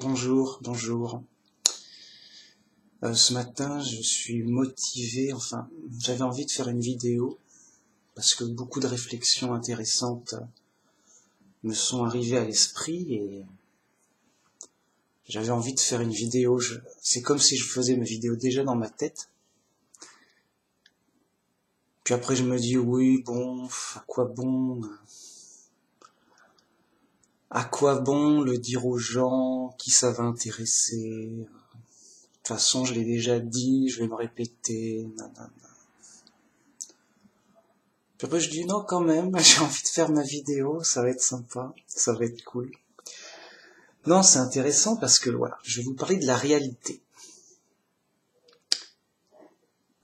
Bonjour, bonjour. Ce matin, je suis motivé, j'avais envie de faire une vidéo parce que beaucoup de réflexions intéressantes me sont arrivées à l'esprit et j'avais envie de faire une vidéo. C'est comme si je faisais mes vidéos déjà dans ma tête. Puis après, je me dis, oui, bon, à quoi bon? À quoi bon le dire aux gens? Qui ça va intéresser? De toute façon, je l'ai déjà dit, je vais me répéter, nanana. Puis après, je dis non, quand même, j'ai envie de faire ma vidéo, ça va être sympa, ça va être cool. Non, c'est intéressant parce que, voilà, je vais vous parler de la réalité.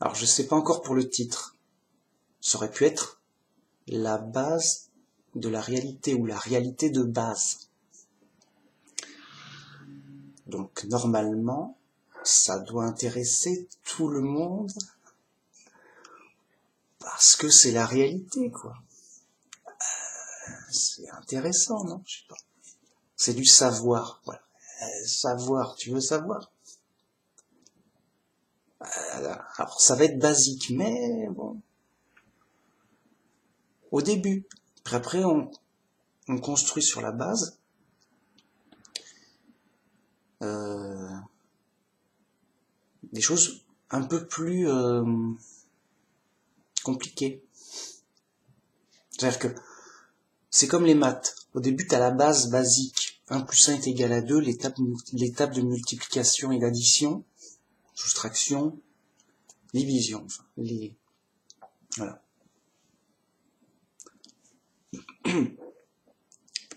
Alors, je sais pas encore pour le titre. Ça aurait pu être la base de la réalité ou la réalité de base. Donc, normalement, ça doit intéresser tout le monde parce que c'est la réalité, quoi. C'est intéressant, non? Je sais pas. C'est du savoir, voilà. Savoir, tu veux savoir? Alors, ça va être basique, mais bon. Au début. Puis après, on construit sur la base. Des choses un peu plus compliquées. C'est-à-dire que c'est comme les maths. Au début, tu as la base basique. 1 plus 1 est égal à 2, l'étape de multiplication et d'addition, soustraction, division. Voilà.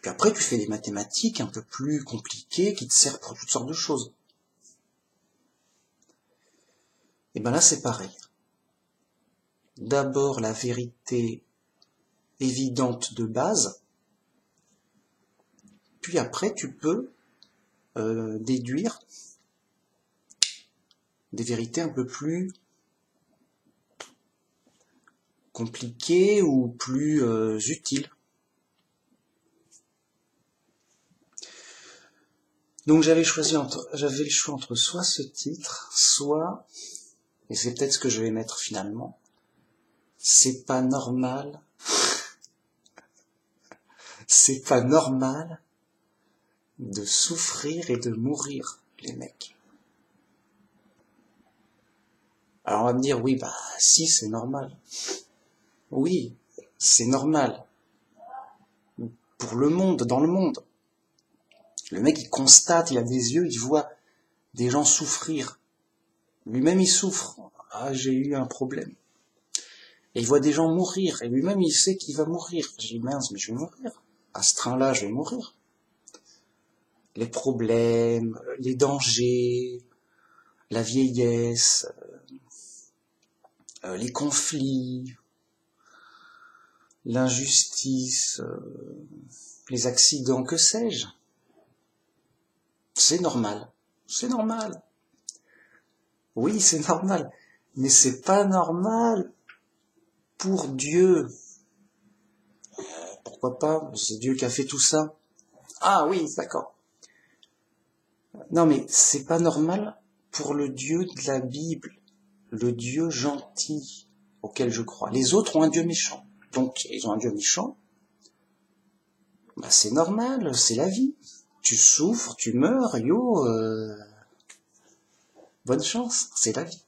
Puis après, tu fais des mathématiques un peu plus compliquées qui te servent pour toutes sortes de choses. Et ben là, c'est pareil. D'abord, la vérité évidente de base, puis après, tu peux déduire des vérités un peu plus compliquées ou plus utiles. Donc j'avais le choix entre soit ce titre, soit, et c'est peut-être ce que je vais mettre finalement, c'est pas normal, c'est pas normal de souffrir et de mourir, les mecs. Alors on va me dire, oui, bah si, c'est normal. Oui, c'est normal. Pour le monde, dans le monde. Le mec, il constate, il a des yeux, il voit des gens souffrir. Lui-même, il souffre. Ah, j'ai eu un problème. Et il voit des gens mourir. Et lui-même, il sait qu'il va mourir. J'ai dit, mince, mais je vais mourir. À ce train-là, je vais mourir. Les problèmes, les dangers, la vieillesse, les conflits, l'injustice, les accidents, que sais-je. C'est normal. C'est normal. Oui, c'est normal. Mais c'est pas normal pour Dieu. Pourquoi pas? C'est Dieu qui a fait tout ça. Ah oui, d'accord. Non, mais c'est pas normal pour le Dieu de la Bible, le Dieu gentil auquel je crois. Les autres ont un Dieu méchant. Donc, ils ont un Dieu méchant. Bah, c'est normal, c'est la vie. Tu souffres, tu meurs, bonne chance, c'est la vie.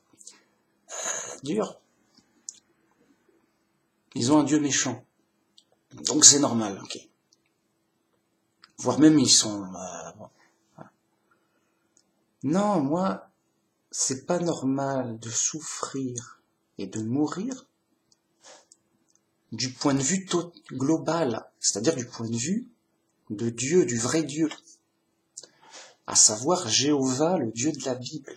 Dur. Ils ont un Dieu méchant. Donc c'est normal, ok. Voire même ils sont... bon. Non, moi, c'est pas normal de souffrir et de mourir du point de vue global, c'est-à-dire du point de vue de Dieu, du vrai Dieu, à savoir Jéhovah, le Dieu de la Bible.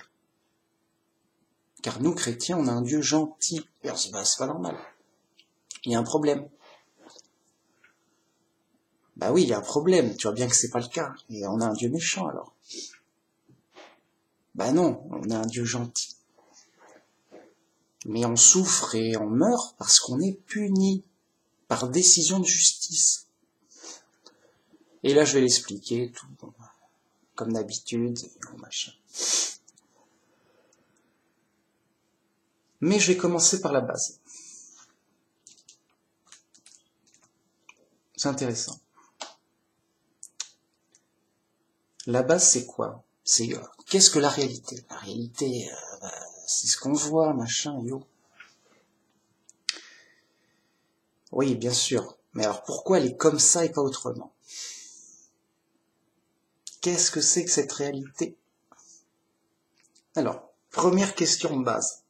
Car nous, chrétiens, on a un Dieu gentil. Et on se dit, bah, c'est pas normal. Il y a un problème. Bah oui, il y a un problème. Tu vois bien que c'est pas le cas. Et on a un Dieu méchant, alors. Bah non, on a un Dieu gentil. Mais on souffre et on meurt parce qu'on est puni par décision de justice. Et là, je vais l'expliquer tout. comme d'habitude, machin. Mais je vais commencer par la base. C'est intéressant. La base, c'est quoi? C'est qu'est-ce que la réalité? La réalité, c'est ce qu'on voit, machin, yo. Oui, bien sûr. Mais alors pourquoi elle est comme ça et pas autrement? Qu'est-ce que c'est que cette réalité? Alors, première question de base.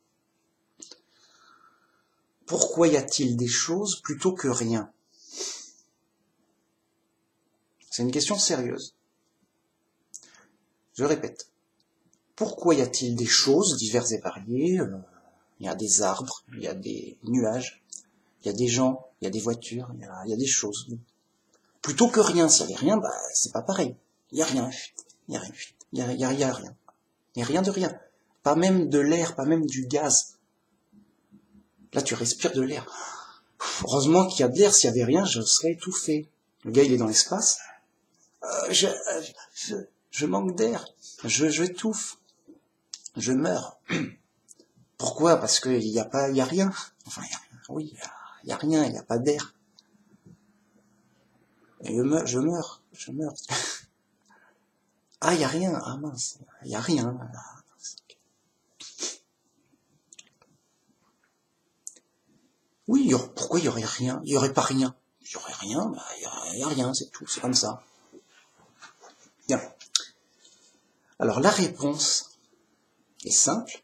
Pourquoi y a-t-il des choses plutôt que rien? C'est une question sérieuse. Je répète. Pourquoi y a-t-il des choses diverses et variées? Il y a des arbres, il y a des nuages, il y a des gens, il y a des voitures, il y a des choses. Plutôt que rien. S'il n'y avait rien, c'est pas pareil. Il n'y a rien. Il n'y a rien. Il y a rien. Il n'y a rien de rien. Pas même de l'air, pas même du gaz. Là, tu respires de l'air. Heureusement qu'il y a de l'air. S'il n'y avait rien, je serais étouffé. Le gars, il est dans l'espace. Je manque d'air. Je étouffe. Je meurs. Pourquoi? Parce qu'il y a rien. Enfin, il y a rien. Il n'y a pas d'air. Et je meurs. Ah, il n'y a rien. Ah mince, il n'y a rien. Oui, pourquoi il n'y aurait rien? Il n'y aurait pas rien. Il n'y aurait rien, il n'y a rien, c'est tout, c'est comme ça. Bien. Alors la réponse est simple.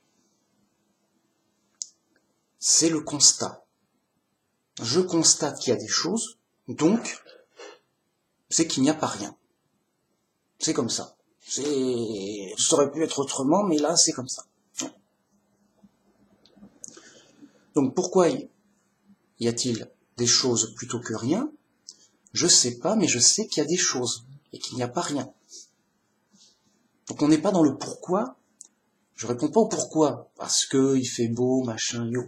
C'est le constat. Je constate qu'il y a des choses, donc c'est qu'il n'y a pas rien. C'est comme ça. Ça aurait pu être autrement, mais là c'est comme ça. Donc pourquoi y a-t-il des choses plutôt que rien? Je sais pas, mais je sais qu'il y a des choses et qu'il n'y a pas rien. Donc on n'est pas dans le pourquoi. Je réponds pas au pourquoi, parce que il fait beau, machin, yo.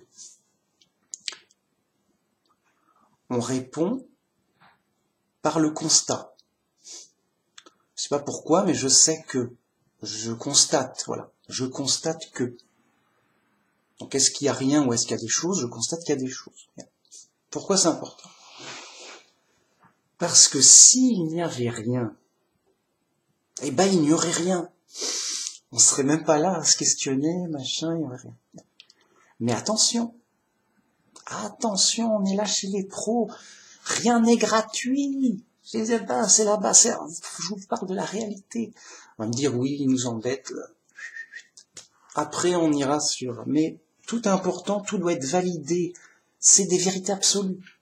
On répond par le constat. Je sais pas pourquoi, mais je sais que. Je constate, voilà. Je constate que. Donc est-ce qu'il y a rien ou est-ce qu'il y a des choses? Je constate qu'il y a des choses. Pourquoi c'est important? Parce que s'il n'y avait rien, eh ben il n'y aurait rien. On serait même pas là à se questionner, machin, il n'y aurait rien. Mais attention, on est là chez les pros, rien n'est gratuit. C'est la base, je vous parle de la réalité. On va me dire, oui, il nous embête. Après, on ira sur... Mais tout est important, tout doit être validé. C'est des vérités absolues.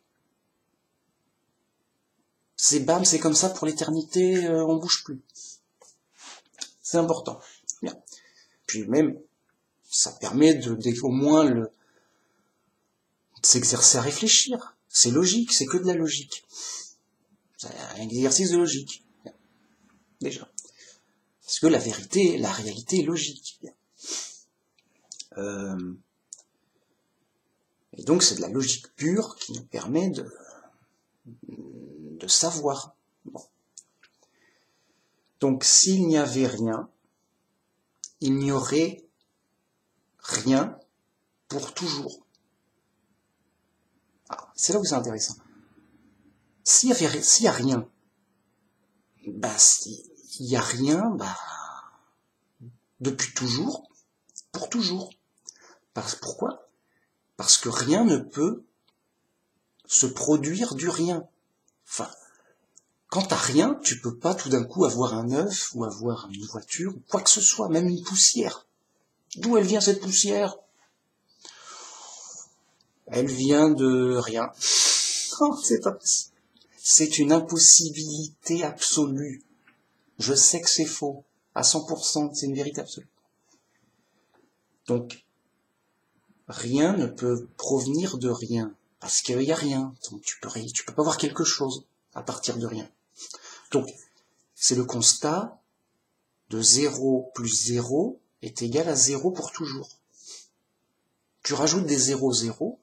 C'est bam, c'est comme ça pour l'éternité, on bouge plus. C'est important. Bien. Puis même, ça permet au moins de s'exercer à réfléchir. C'est logique, c'est que de la logique. C'est un exercice de logique. Bien. Déjà. Parce que la réalité est logique. Bien. Et donc c'est de la logique pure qui nous permet de savoir. Bon. Donc s'il n'y avait rien, il n'y aurait rien pour toujours. Ah, c'est là où c'est intéressant. S'il y a rien, s'il y a rien, depuis toujours, pour toujours. Pourquoi? Parce que rien ne peut se produire du rien. Enfin, quand t'as rien, tu peux pas tout d'un coup avoir un œuf ou avoir une voiture ou quoi que ce soit, même une poussière. D'où elle vient cette poussière? Elle vient de rien. Oh, c'est pas possible. C'est une impossibilité absolue. Je sais que c'est faux. À 100%, c'est une vérité absolue. Donc, rien ne peut provenir de rien. Parce qu'il n'y a rien. Donc, tu peux pas voir quelque chose à partir de rien. Donc, c'est le constat de 0 plus 0 est égal à 0 pour toujours. Tu rajoutes des 0, 0,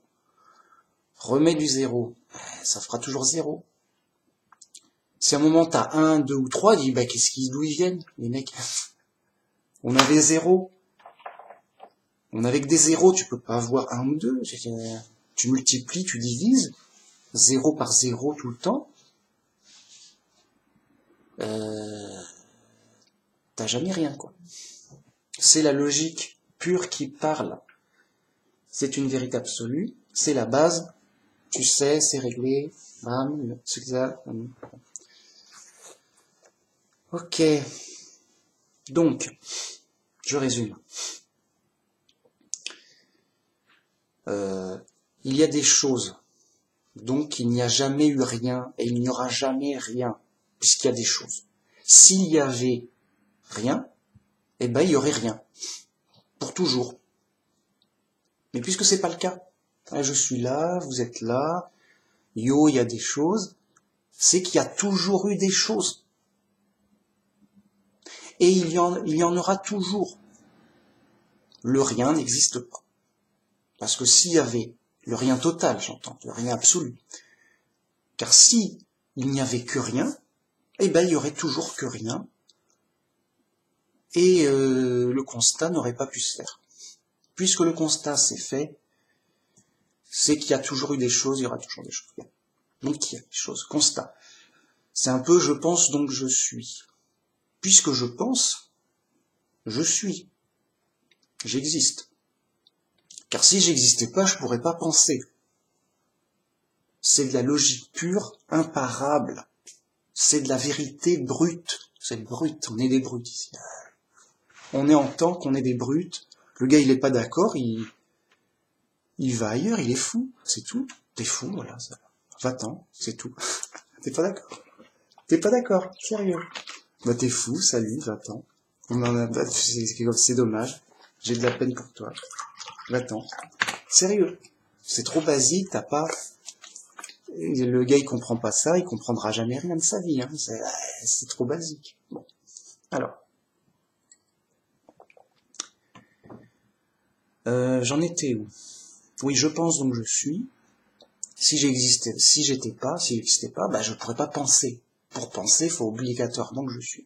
remets du 0, ça fera toujours 0. Si à un moment t'as 1, 2 ou 3, dis, bah, d'où ils viennent, les mecs? On avait 0. On avait que des zéros, tu peux pas avoir 1 ou 2. Tu multiplies, tu divises. 0 par 0 tout le temps. T'as jamais rien, quoi. C'est la logique pure qui parle. C'est une vérité absolue. C'est la base. Tu sais, c'est réglé. Bam, c'est ça. Ok. Donc, je résume. Il y a des choses. Donc, il n'y a jamais eu rien et il n'y aura jamais rien, puisqu'il y a des choses. S'il y avait rien, eh ben, il y aurait rien. Pour toujours. Mais puisque c'est pas le cas, je suis là, vous êtes là, yo, il y a des choses, c'est qu'il y a toujours eu des choses. Et il y en aura toujours. Le rien n'existe pas. Parce que s'il y avait le rien total, j'entends, le rien absolu, car si il n'y avait que rien, eh ben il y aurait toujours que rien, et le constat n'aurait pas pu se faire. Puisque le constat s'est fait, c'est qu'il y a toujours eu des choses, il y aura toujours des choses. Donc il y a des choses, constat. C'est un peu je pense donc je suis. Puisque je pense, je suis. J'existe. Car si j'existais pas, je pourrais pas penser. C'est de la logique pure, imparable. C'est de la vérité brute. C'est brut, on est des brutes ici. On est en tant qu'on est des brutes. Le gars, il est pas d'accord, il va ailleurs, il est fou, c'est tout. T'es fou, voilà. Va-t'en, c'est tout. T'es pas d'accord. T'es pas d'accord, sérieux. Bah t'es fou, salut, va-t'en. C'est dommage. J'ai de la peine pour toi. Va-t'en. Sérieux. C'est trop basique, t'as pas... Le gars, il comprend pas ça, il comprendra jamais rien de sa vie. Hein. C'est trop basique. Bon. Alors. J'en étais où? Oui, je pense donc je suis. Si j'existais pas, bah je pourrais pas penser. Pour penser, il faut obligatoirement que je suis.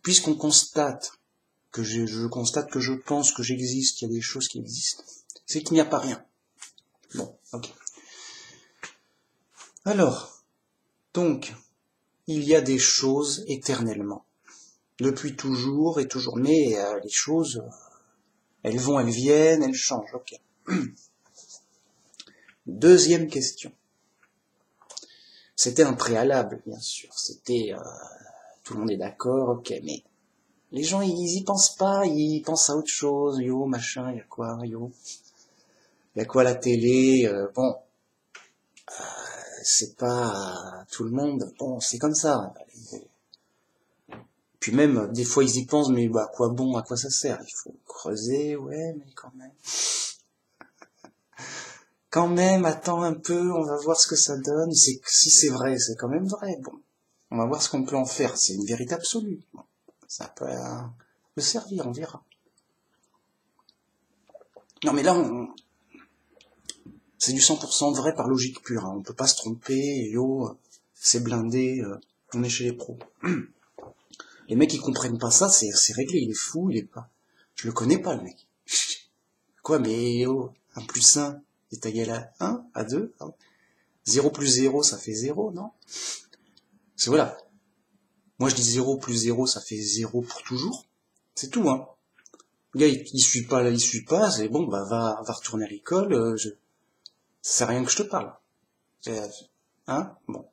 Puisqu'on constate que je constate que je pense que j'existe, qu'il y a des choses qui existent, c'est qu'il n'y a pas rien. Bon, ok. Alors, donc, il y a des choses éternellement. Depuis toujours et toujours. Mais les choses, elles vont, elles viennent, elles changent, ok. Deuxième question. C'était un préalable, bien sûr. C'était... tout le monde est d'accord, ok, mais... Les gens, ils y pensent pas, ils pensent à autre chose. Yo, machin, y a quoi, yo? Y a quoi à la télé? Bon, c'est pas tout le monde. Bon, c'est comme ça. Puis même, des fois, ils y pensent, mais bah, à quoi bon, à quoi ça sert? Il faut creuser, ouais, mais quand même. Quand même, attends un peu, on va voir ce que ça donne. Si c'est vrai, c'est quand même vrai. Bon, on va voir ce qu'on peut en faire. C'est une vérité absolue. Bon, ça peut servir, on verra. Non, mais là, c'est du 100% vrai par logique pure. Hein. On peut pas se tromper. Yo, c'est blindé. On est chez les pros. Les mecs, ils comprennent pas ça. C'est réglé. Il est fou. Il est pas. Je le connais pas, le mec. Quoi, mais yo, 1 plus 1 est égal à 1, à 2. 0 plus 0, ça fait 0, non? C'est voilà. Moi, je dis 0 plus 0, ça fait 0 pour toujours. C'est tout, hein. Le gars, il suit pas, là, il suit pas, c'est bon, bah, va retourner à l'école, ça sert à rien que je te parle. Hein? Bon.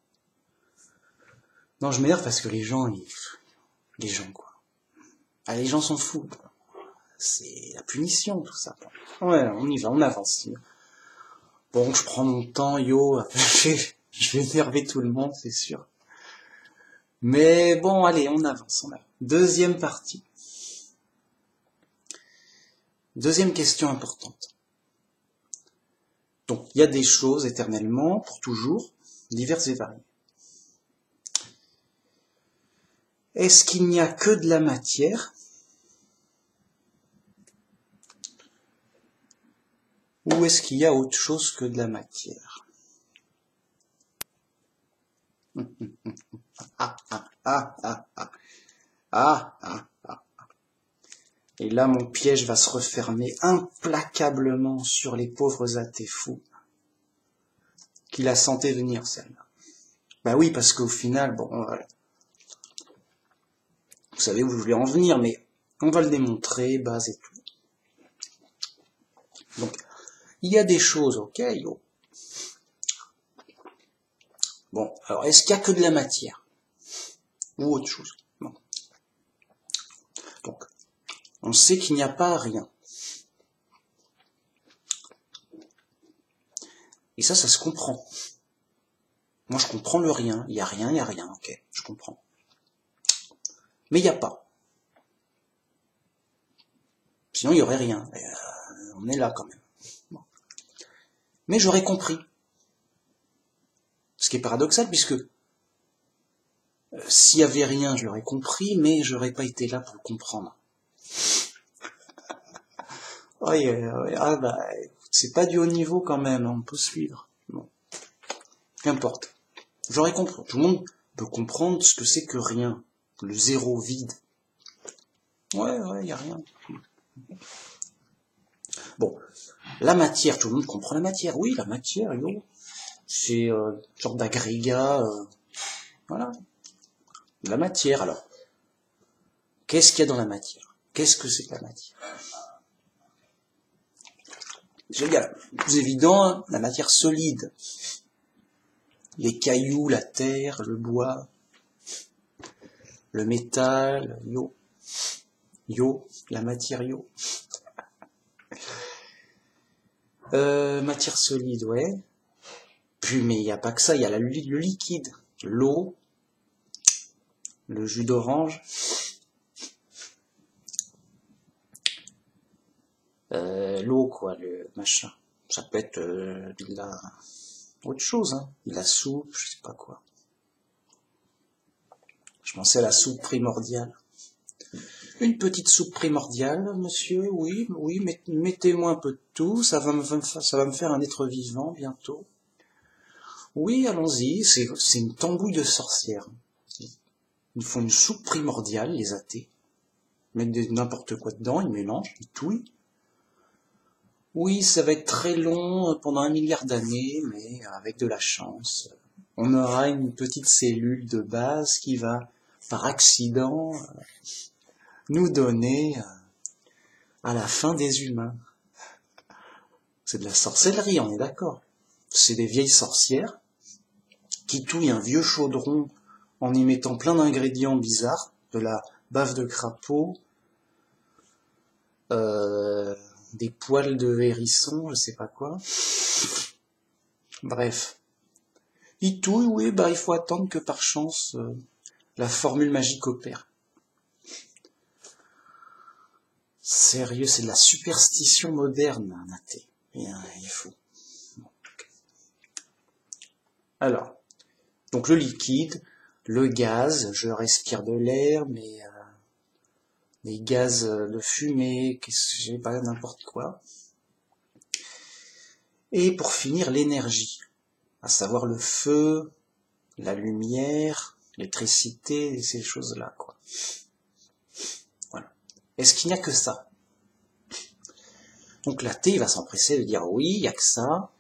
Non, je m'énerve parce que les gens, quoi. Ah, les gens sont fous. C'est la punition, tout ça. Ouais, on y va, on avance. Bon, je prends mon temps, yo, je vais énerver tout le monde, c'est sûr. Mais bon, allez, on avance. Deuxième partie. Deuxième question importante. Donc, il y a des choses éternellement, pour toujours, diverses et variées. Est-ce qu'il n'y a que de la matière ou est-ce qu'il y a autre chose que de la matière? Ah, ah, ah, ah, ah, ah, ah, ah. Et là, mon piège va se refermer implacablement sur les pauvres athées fous qui la sentaient venir, celle-là. Bah oui, parce qu'au final, bon, vous savez où je voulais en venir, mais on va le démontrer, base et tout. Donc, il y a des choses, ok, yo. Bon, alors, est-ce qu'il y a que de la matière? Ou autre chose? Bon. Donc, on sait qu'il n'y a pas rien. Et ça se comprend. Moi, je comprends le rien. Il y a rien, ok, je comprends. Mais il n'y a pas. Sinon, il n'y aurait rien. Et, on est là quand même. Bon. Mais j'aurais compris. Ce qui est paradoxal, puisque s'il y avait rien, je l'aurais compris, mais j'aurais pas été là pour le comprendre. Oui, ah bah, c'est pas du haut niveau quand même, on peut suivre. Bon. Qu'importe. J'aurais compris. Tout le monde peut comprendre ce que c'est que rien. Le zéro vide. Ouais, il y a rien. Bon. La matière, tout le monde comprend la matière. Oui, la matière, yo. C'est une sorte d'agrégat. Voilà. La matière, alors. Qu'est-ce qu'il y a dans la matière? Qu'est-ce que c'est que la matière? Il y a le plus évident, hein, la matière solide. Les cailloux, la terre, le bois, le métal, yo. Yo, la matière yo. Matière solide, ouais. Puis, mais il n'y a pas que ça, il y a le liquide. L'eau, le jus d'orange, l'eau, quoi, le machin. Ça peut être de la... autre chose, hein. De la soupe, je sais pas quoi. Je pensais à la soupe primordiale. Une petite soupe primordiale, monsieur, oui, mettez-moi un peu de tout, ça va me faire un être vivant bientôt. Oui, allons-y, c'est une tambouille de sorcière. Ils font une soupe primordiale, les athées. Ils mettent n'importe quoi dedans, ils mélangent, ils touillent. Oui, ça va être très long pendant 1 milliard d'années, mais avec de la chance, on aura une petite cellule de base qui va, par accident, nous donner à la fin des humains. C'est de la sorcellerie, on est d'accord. C'est des vieilles sorcières qui touillent un vieux chaudron en y mettant plein d'ingrédients bizarres, de la bave de crapaud, des poils de hérisson, je sais pas quoi. Bref. Ils touillent, oui, bah il faut attendre que par chance la formule magique opère. Sérieux, c'est de la superstition moderne, un athée. Il faut. Alors, donc le liquide, le gaz, je respire de l'air, mais des gaz de fumée, j'ai pas n'importe quoi. Et pour finir, l'énergie, à savoir le feu, la lumière, l'électricité, ces choses-là, quoi. Voilà. Est-ce qu'il n'y a que ça? Donc l'athée va s'empresser de dire oui, il n'y a que ça.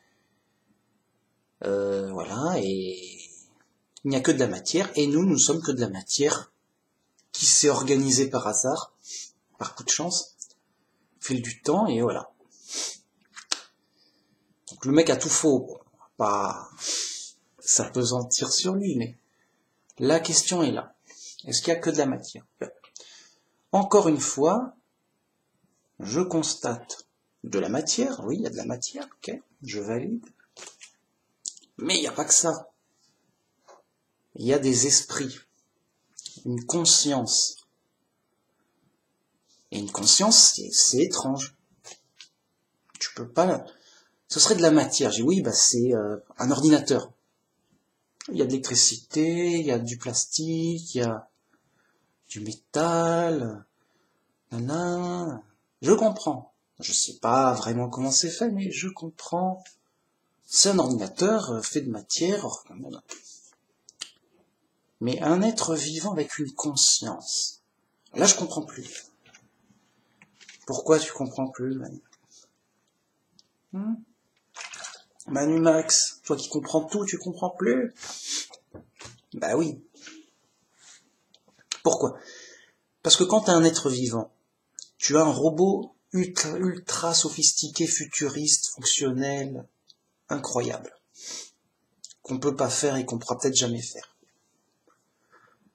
Voilà, et il n'y a que de la matière, et nous sommes que de la matière qui s'est organisée par hasard, par coup de chance, fil du temps, et voilà. Donc le mec a tout faux, bon, pas s'apesantir sur lui, mais la question est là. Est-ce qu'il n'y a que de la matière? Encore une fois, je constate de la matière, oui, il y a de la matière, ok, je valide. Mais il n'y a pas que ça. Il y a des esprits, une conscience. Et une conscience, c'est étrange. Tu peux pas... Ce serait de la matière. J'ai dit oui, bah c'est un ordinateur. Il y a de l'électricité, il y a du plastique, il y a du métal. Nanana. Je comprends. Je sais pas vraiment comment c'est fait, mais je comprends. C'est un ordinateur fait de matière. Mais un être vivant avec une conscience. Là, je comprends plus. Pourquoi tu comprends plus, Manu? Manu Max, toi qui comprends tout, tu comprends plus? Bah oui. Pourquoi? Parce que quand tu as un être vivant, tu as un robot ultra sophistiqué, futuriste, fonctionnel, incroyable, qu'on peut pas faire et qu'on pourra peut-être jamais faire.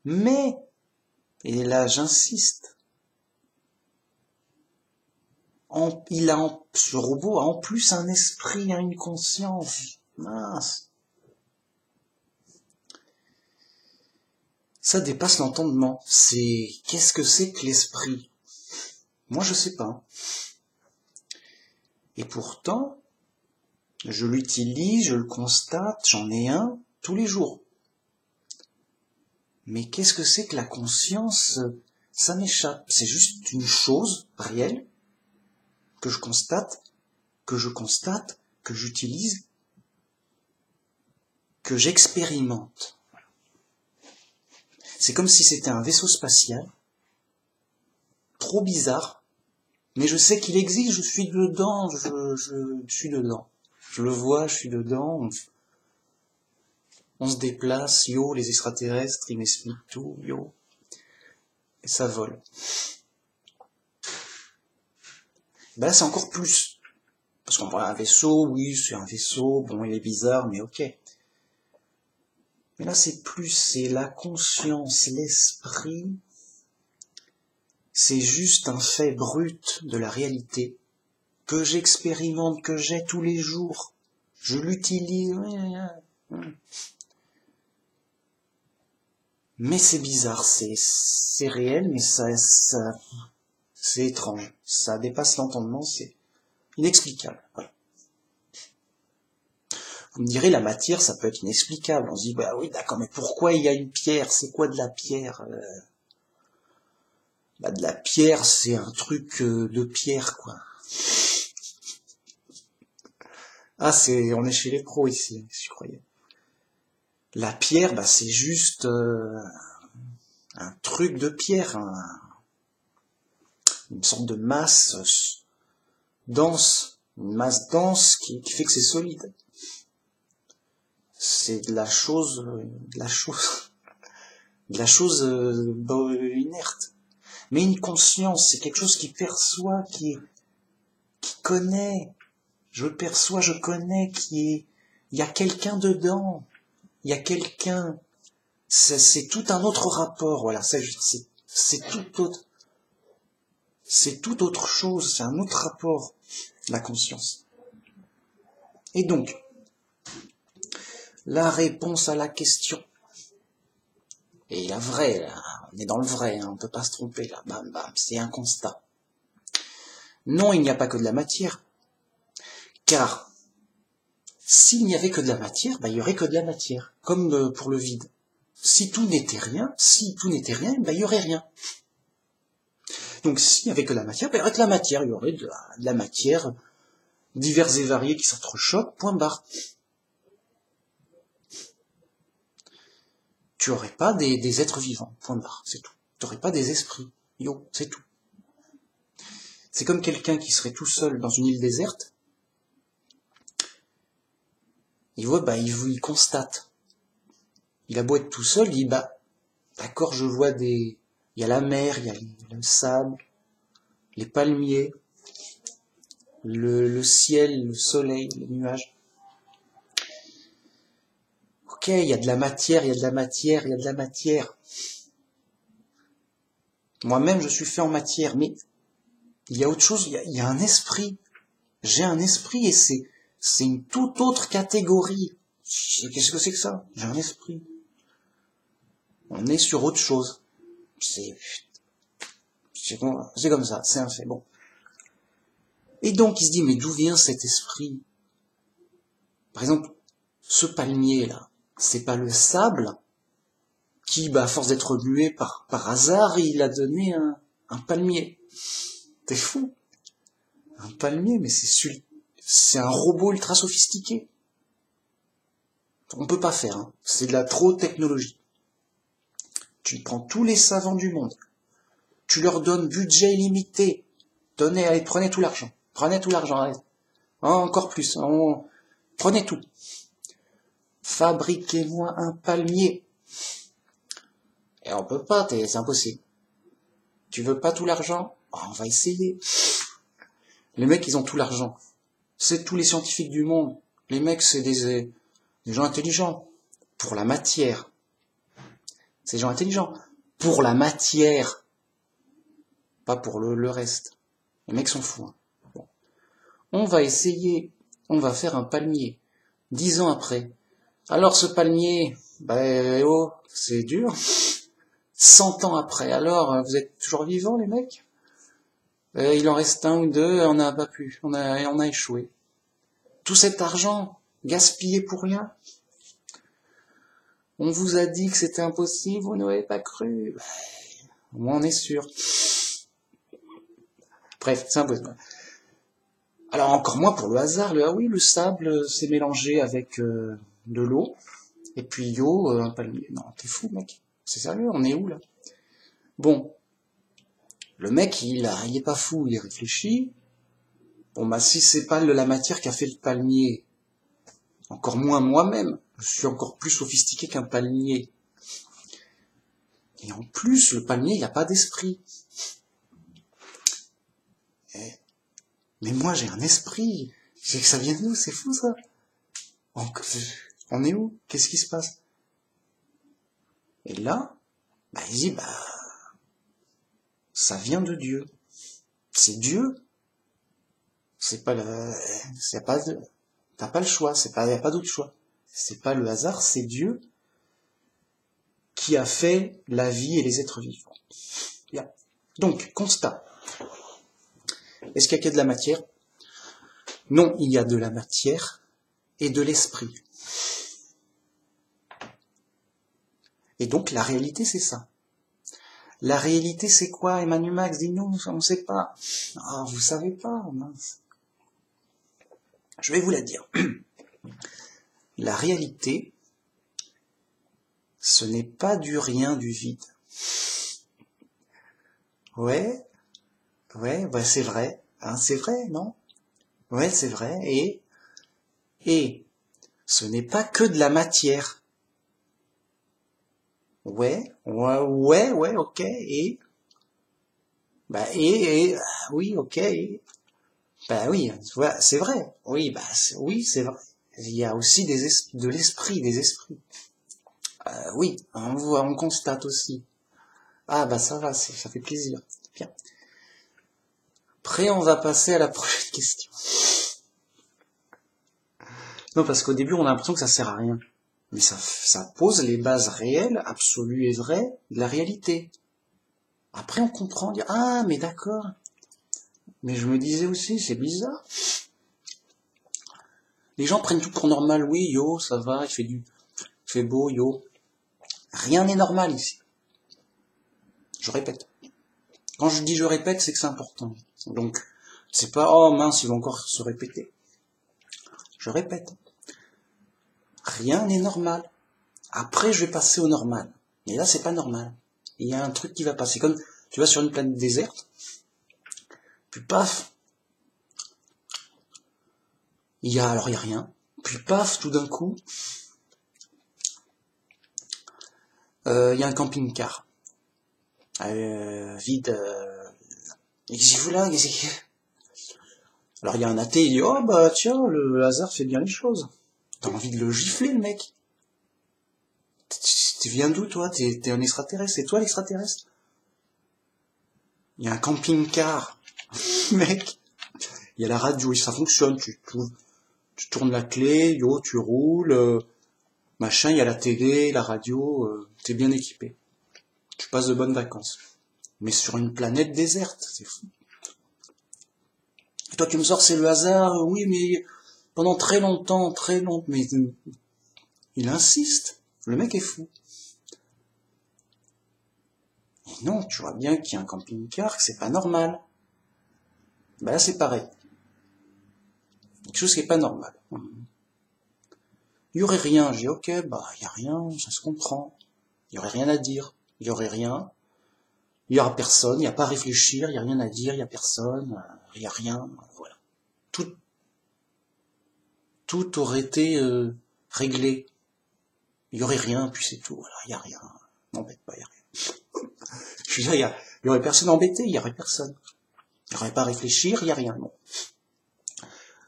Mais, et là j'insiste, ce robot a en plus un esprit, une conscience. Mince. Ça dépasse l'entendement. Qu'est-ce que c'est que l'esprit? Moi je sais pas. Et pourtant, je l'utilise, je le constate, j'en ai un tous les jours. Mais qu'est-ce que c'est que la conscience? Ça m'échappe. C'est juste une chose réelle que je constate, que j'utilise, que j'expérimente. C'est comme si c'était un vaisseau spatial, trop bizarre, mais je sais qu'il existe, je suis dedans, je suis dedans. Je le vois, je suis dedans, on se déplace, yo, les extraterrestres, ils m'expliquent tout, yo. Et ça vole. Ben là, c'est encore plus. Parce qu'on voit un vaisseau, oui, c'est un vaisseau, bon, il est bizarre, mais ok. Mais là, c'est plus, c'est la conscience, l'esprit. C'est juste un fait brut de la réalité que j'expérimente, que j'ai tous les jours. Je l'utilise. Mais c'est bizarre, c'est réel, mais c'est étrange. Ça dépasse l'entendement, c'est inexplicable. Voilà. Vous me direz, la matière, ça peut être inexplicable. On se dit, bah oui, d'accord, mais pourquoi il y a une pierre? C'est quoi de la pierre? Bah de la pierre, c'est un truc de pierre, quoi. Ah, on est chez les pros ici, si je croyais. La pierre, bah c'est juste un truc de pierre, une sorte de masse dense, une masse dense qui fait que c'est solide. C'est de la chose inerte. Mais une conscience, c'est quelque chose qui perçoit, qui connaît. Je perçois, je connais, il y a quelqu'un dedans. Il y a quelqu'un. C'est tout un autre rapport, voilà. C'est tout autre. C'est tout autre chose, c'est un autre rapport, la conscience. Et donc, la réponse à la question. Et la vraie, là, on est dans le vrai, hein, on peut pas se tromper, là, bam, bam, c'est un constat. Non, il n'y a pas que de la matière. Car, s'il n'y avait que de la matière, bah, il y aurait que de la matière. Comme pour le vide. Si tout n'était rien, bah, il y aurait rien. Donc, s'il n'y avait que de la matière, bah, il y aurait que la matière. Il y aurait de la matière diverses et variées qui s'entrechoquent, point barre. Tu aurais pas des êtres vivants, point barre, c'est tout. Tu aurais pas des esprits, yo, c'est tout. C'est comme quelqu'un qui serait tout seul dans une île déserte. Il voit, bah, il constate. Il a beau être tout seul, il dit, bah, d'accord, je vois il y a la mer, il y a le sable, les palmiers, le ciel, le soleil, les nuages. Ok, il y a de la matière, il y a de la matière, il y a de la matière. Moi-même, je suis fait en matière, mais il y a autre chose, il y a un esprit. J'ai un esprit et c'est une toute autre catégorie. Qu'est-ce que c'est que ça? J'ai un esprit. On est sur autre chose. C'est comme ça, c'est un fait. Bon. Et donc, il se dit, mais d'où vient cet esprit? Par exemple, ce palmier-là, c'est pas le sable qui, bah, à force d'être mué par hasard, il a donné un palmier. T'es fou? Un palmier, mais c'est un robot ultra sophistiqué. On peut pas faire, hein. C'est de la trop technologie. Tu prends tous les savants du monde. Tu leur donnes budget illimité. Allez, prenez tout l'argent. Prenez tout l'argent, allez. Encore plus. Prenez tout. Fabriquez-moi un palmier. Et on peut pas, c'est impossible. Tu veux pas tout l'argent? On va essayer. Les mecs, ils ont tout l'argent. C'est tous les scientifiques du monde. Les mecs, c'est des gens intelligents. Pour la matière. C'est des gens intelligents. Pour la matière. Pas pour le reste. Les mecs sont fous. Hein. Bon. On va essayer. On va faire un palmier. 10 ans après. Alors ce palmier, c'est dur. 100 ans après. Alors, vous êtes toujours vivants, les mecs? Il en reste un ou deux, on n'a pas pu. On a échoué. Tout cet argent, gaspillé pour rien. On vous a dit que c'était impossible, vous n'avez pas cru. Au moins on est sûr. Bref, c'est impossible. Alors encore moins pour le hasard. Le sable s'est mélangé avec de l'eau. Et puis un palmier. Non, t'es fou, mec. C'est sérieux, on est où là? Bon. Le mec, il est pas fou, il réfléchit. Bon, si c'est pas la matière qui a fait le palmier, encore moins moi-même, je suis encore plus sophistiqué qu'un palmier. Et en plus, le palmier, il n'y a pas d'esprit. Mais moi, j'ai un esprit. C'est que ça vient de nous, c'est fou ça. On est où? Qu'est-ce qui se passe? Et là, il dit, ça vient de Dieu. C'est Dieu. T'as pas le choix, y a pas d'autre choix. C'est pas le hasard, c'est Dieu qui a fait la vie et les êtres vivants. Bien. Donc, constat. Est-ce qu'il y a que de la matière? Non, il y a de la matière et de l'esprit. Et donc, la réalité, c'est ça. La réalité, c'est quoi, Emmanuel Max? Dis-nous, on ne sait pas. Ah, vous savez pas, mince. Je vais vous la dire. La réalité, ce n'est pas du rien, du vide. Ouais, c'est vrai. Hein, c'est vrai, non? Ouais, c'est vrai. Et ce n'est pas que de la matière. Ouais, ok. Oui, ok. Oui, c'est vrai. Oui, oui, c'est vrai. Il y a aussi de l'esprit, des esprits. Oui, on constate aussi. Ah, ça va, ça fait plaisir. Bien. Après, on va passer à la prochaine question. Non, parce qu'au début, on a l'impression que ça sert à rien. Mais ça pose les bases réelles, absolues et vraies de la réalité. Après, on comprend, on dit, ah, mais d'accord. Mais je me disais aussi, c'est bizarre. Les gens prennent tout pour normal. Oui, yo, ça va, il fait beau, yo. Rien n'est normal ici. Je répète. Quand je dis je répète, c'est que c'est important. Donc, c'est pas, oh mince, ils vont encore se répéter. Je répète. Rien n'est normal. Après, je vais passer au normal. Et là, c'est pas normal. Il y a un truc qui va passer. Comme tu vas sur une planète déserte, puis paf, il y a rien. Puis paf, tout d'un coup, il y a un camping-car. Vide. Qu'est-ce qu'il fout là? Alors il y a un athée, il dit, oh tiens, le hasard fait bien les choses. T'as envie de le gifler, le mec. Tu viens d'où, toi? T'es un extraterrestre. C'est toi l'extraterrestre? Il y a un camping-car. Mec. Il y a la radio, ça fonctionne. Tu tournes la clé, tu roules, machin, il y a la télé, la radio, t'es bien équipé. Tu passes de bonnes vacances. Mais sur une planète déserte, c'est fou. Et toi, tu me sors, c'est le hasard, oui, mais pendant très longtemps, mais il insiste. Le mec est fou. Et non, tu vois bien qu'il y a un camping-car, que c'est pas normal. Là, c'est pareil. Quelque chose qui est pas normal. Il y aurait rien. J'ai dit, ok, il y a rien, ça se comprend. Il y aurait rien à dire. il y aurait rien, il y aura personne, il n'y a pas à réfléchir, il n'y a rien à dire, il n'y a personne, il n'y a rien, voilà. Tout aurait été réglé. Il y aurait rien, puis c'est tout, voilà, il n'y a rien. N'embête pas, il n'y a rien. Je veux dire, il y aurait personne embêté, il y aurait personne. Il n'y aurait pas à réfléchir, il n'y a rien, non.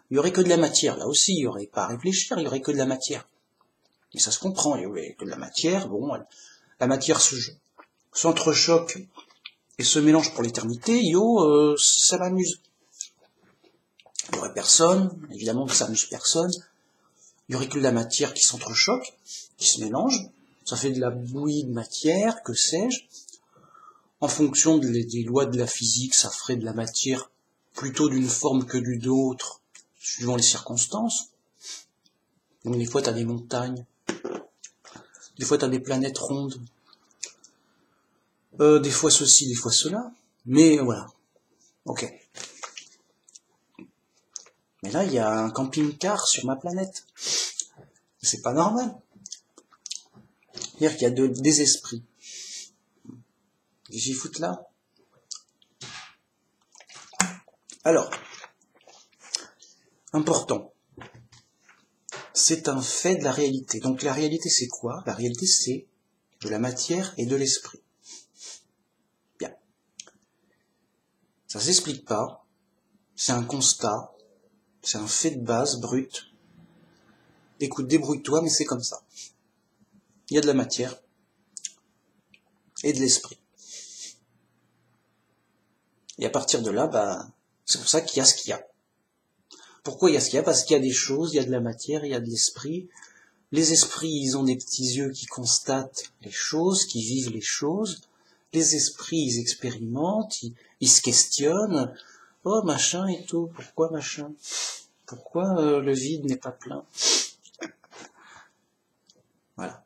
Il y aurait que de la matière, là aussi, il n'y aurait pas à réfléchir, il y aurait que de la matière. Mais ça se comprend, il y aurait que de la matière, bon, la matière s'entrechoque et se mélange pour l'éternité, ça m'amuse. Il n'y aurait personne, évidemment que ça n'amuse personne. Il y aurait que de la matière qui s'entrechoque, qui se mélange. Ça fait de la bouillie de matière, que sais-je. En fonction des lois de la physique, ça ferait de la matière plutôt d'une forme que d'une autre, suivant les circonstances. Donc des fois, tu as des montagnes. Des fois, tu as des planètes rondes. Des fois ceci, des fois cela. Mais voilà. Ok. Mais là, il y a un camping-car sur ma planète. C'est pas normal. C'est-à-dire qu'il y a des esprits. J'y foute là. Alors, important. C'est un fait de la réalité. Donc la réalité, c'est quoi? La réalité, c'est de la matière et de l'esprit. Bien. Ça s'explique pas. C'est un constat. C'est un fait de base, brut. Écoute, débrouille-toi, mais c'est comme ça. Il y a de la matière et de l'esprit. Et à partir de là, c'est pour ça qu'il y a ce qu'il y a. Pourquoi il y a ce qu'il y a? Parce qu'il y a des choses, il y a de la matière, il y a de l'esprit. Les esprits, ils ont des petits yeux qui constatent les choses, qui vivent les choses. Les esprits, ils expérimentent, ils se questionnent. Oh, machin et tout, pourquoi machin? Pourquoi le vide n'est pas plein? Voilà.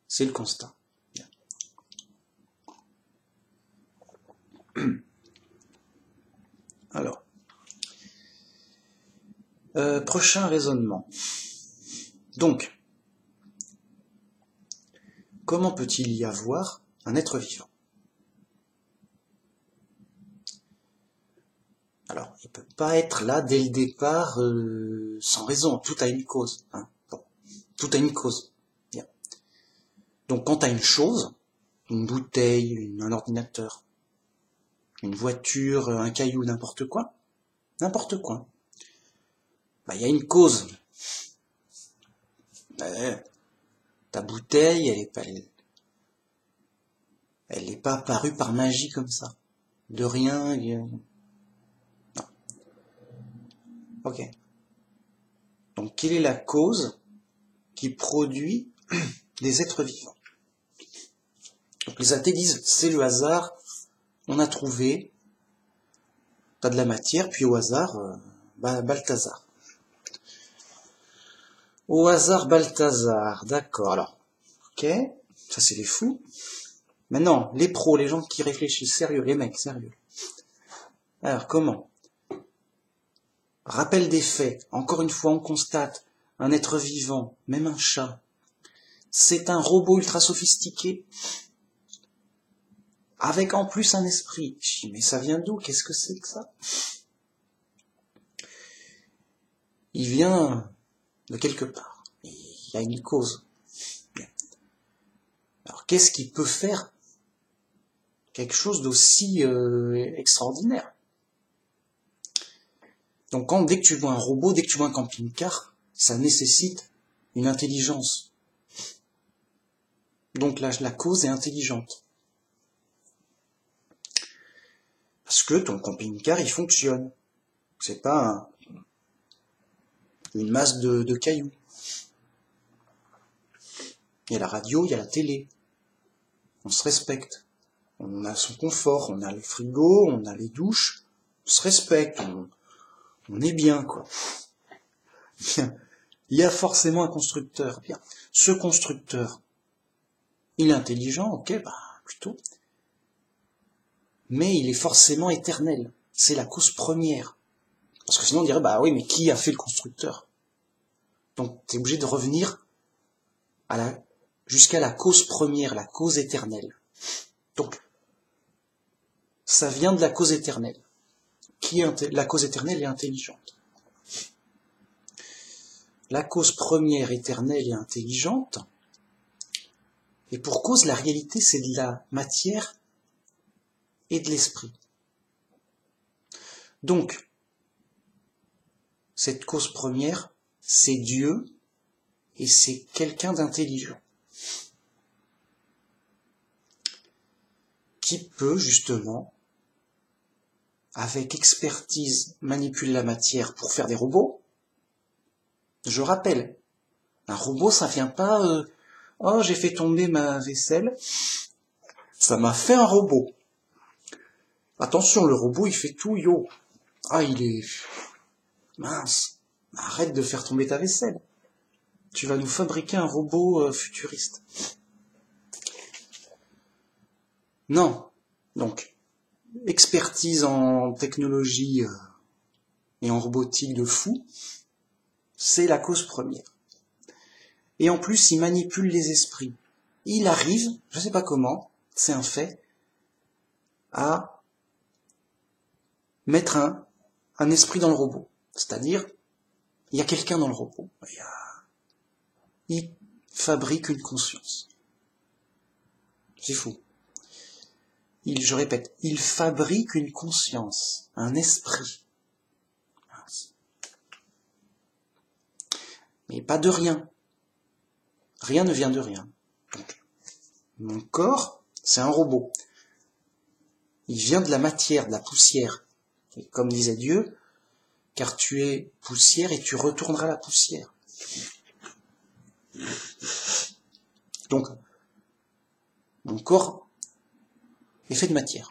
C'est le constat. Bien. Alors. Prochain raisonnement. Donc, comment peut-il y avoir un être vivant? Alors, il peut pas être là dès le départ sans raison. Tout a une cause. Hein. Bon, tout a une cause. Bien. Donc, quand tu as une chose, une bouteille, un ordinateur, une voiture, un caillou, n'importe quoi, il y a une cause. Ta bouteille, elle n'est pas apparue par magie comme ça. De rien. Non. Ok. Donc, quelle est la cause qui produit des êtres vivants? Donc, les athées disent, c'est le hasard, on a trouvé, t'as de la matière, puis au hasard, Balthazar. Au hasard, Balthazar, d'accord, alors, ok, ça c'est les fous. Maintenant, les pros, les gens qui réfléchissent, sérieux, les mecs, sérieux. Alors, comment? Rappel des faits, encore une fois, on constate, un être vivant, même un chat, c'est un robot ultra sophistiqué, avec en plus un esprit. Je dis, mais ça vient d'où? Qu'est-ce que c'est que ça? Il vient de quelque part. Il y a une cause. Bien. Alors, qu'est-ce qui peut faire quelque chose d'aussi extraordinaire? Donc, dès que tu vois un robot, dès que tu vois un camping-car, ça nécessite une intelligence. Donc, là, la cause est intelligente. Parce que ton camping-car, il fonctionne. C'est pas une masse de cailloux. Il y a la radio, il y a la télé. On se respecte. On a son confort, on a le frigo, on a les douches. On se respecte, on est bien, quoi. Bien. Il y a forcément un constructeur. Bien. Ce constructeur, il est intelligent, ok, plutôt. Mais il est forcément éternel. C'est la cause première. Parce que sinon on dirait, oui, mais qui a fait le constructeur? Donc t'es obligé de revenir à jusqu'à la cause première, la cause éternelle. Donc, ça vient de la cause éternelle. La cause éternelle est intelligente. La cause première éternelle et intelligente, et pour cause, la réalité, c'est de la matière et de l'esprit. Donc, cette cause première, c'est Dieu, et c'est quelqu'un d'intelligent, qui peut, justement, avec expertise, manipuler la matière pour faire des robots. Je rappelle, un robot, ça vient pas... oh, j'ai fait tomber ma vaisselle, ça m'a fait un robot. Attention, le robot, il fait tout, yo. Ah, il est... mince, arrête de faire tomber ta vaisselle. Tu vas nous fabriquer un robot futuriste. Non. Donc, expertise en technologie et en robotique de fou, c'est la cause première. Et en plus, il manipule les esprits. Il arrive, je sais pas comment, c'est un fait, à mettre un esprit dans le robot. C'est-à-dire, il y a quelqu'un dans le robot. Il fabrique une conscience. C'est fou. Je répète, il fabrique une conscience, un esprit. Mais pas de rien. Rien ne vient de rien. Donc, mon corps, c'est un robot. Il vient de la matière, de la poussière. Et comme disait Dieu, car tu es poussière et tu retourneras à la poussière. Donc, mon corps est fait de matière.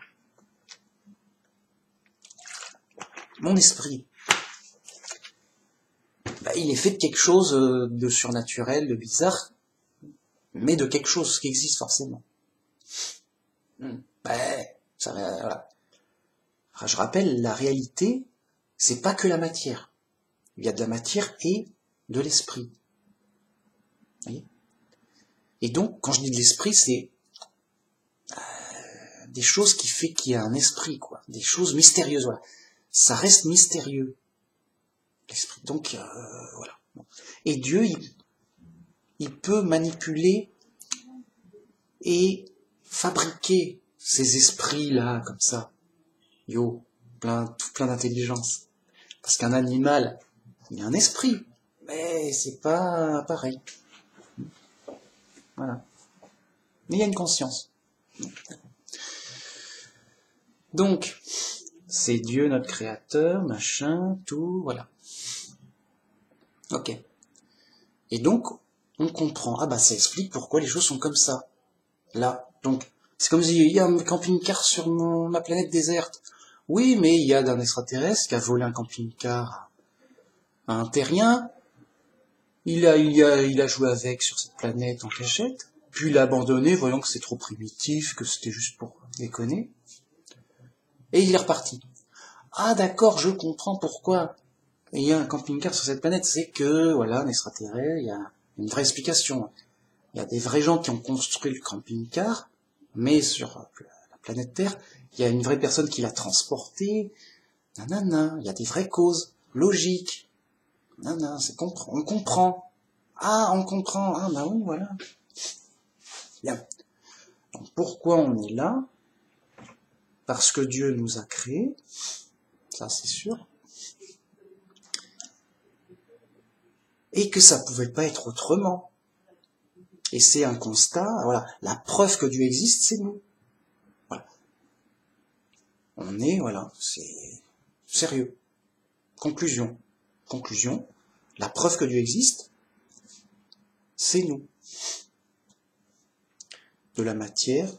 Mon esprit, il est fait de quelque chose de surnaturel, de bizarre, mais de quelque chose qui existe forcément. Voilà. Je rappelle, la réalité, c'est pas que la matière. Il y a de la matière et de l'esprit. Vous voyez ? Et donc, quand je dis de l'esprit, c'est des choses qui fait qu'il y a un esprit, quoi. Des choses mystérieuses, voilà. Ça reste mystérieux, l'esprit. Donc, voilà. Et Dieu, il peut manipuler et fabriquer ces esprits-là, comme ça. Yo, tout plein d'intelligence. Parce qu'un animal, il y a un esprit, mais c'est pas pareil. Voilà. Mais il y a une conscience. Donc, c'est Dieu notre créateur, machin, tout, voilà. Ok. Et donc, on comprend. Ah bah ça explique pourquoi les choses sont comme ça. Là. Donc, c'est comme s'il y a un camping-car sur ma planète déserte. Oui, mais il y a un extraterrestre qui a volé un camping-car à un terrien. Il a joué avec sur cette planète en cachette. Puis il l'a abandonné, voyant que c'est trop primitif, que c'était juste pour déconner. Et il est reparti. Ah d'accord, je comprends pourquoi il y a un camping-car sur cette planète. C'est que, voilà, un extraterrestre, il y a une vraie explication. Il y a des vrais gens qui ont construit le camping-car, mais sur la planète Terre, il y a une vraie personne qui l'a transporté. Nanana, il y a des vraies causes, logiques. Nanana, on comprend. Ah, on comprend. Ah, bah oui, voilà. Bien. Donc, pourquoi on est là? Parce que Dieu nous a créés. Ça, c'est sûr. Et que ça pouvait pas être autrement. Et c'est un constat, voilà. La preuve que Dieu existe, c'est nous. Voilà. On est, voilà, c'est sérieux. Conclusion. La preuve que Dieu existe, c'est nous. De la matière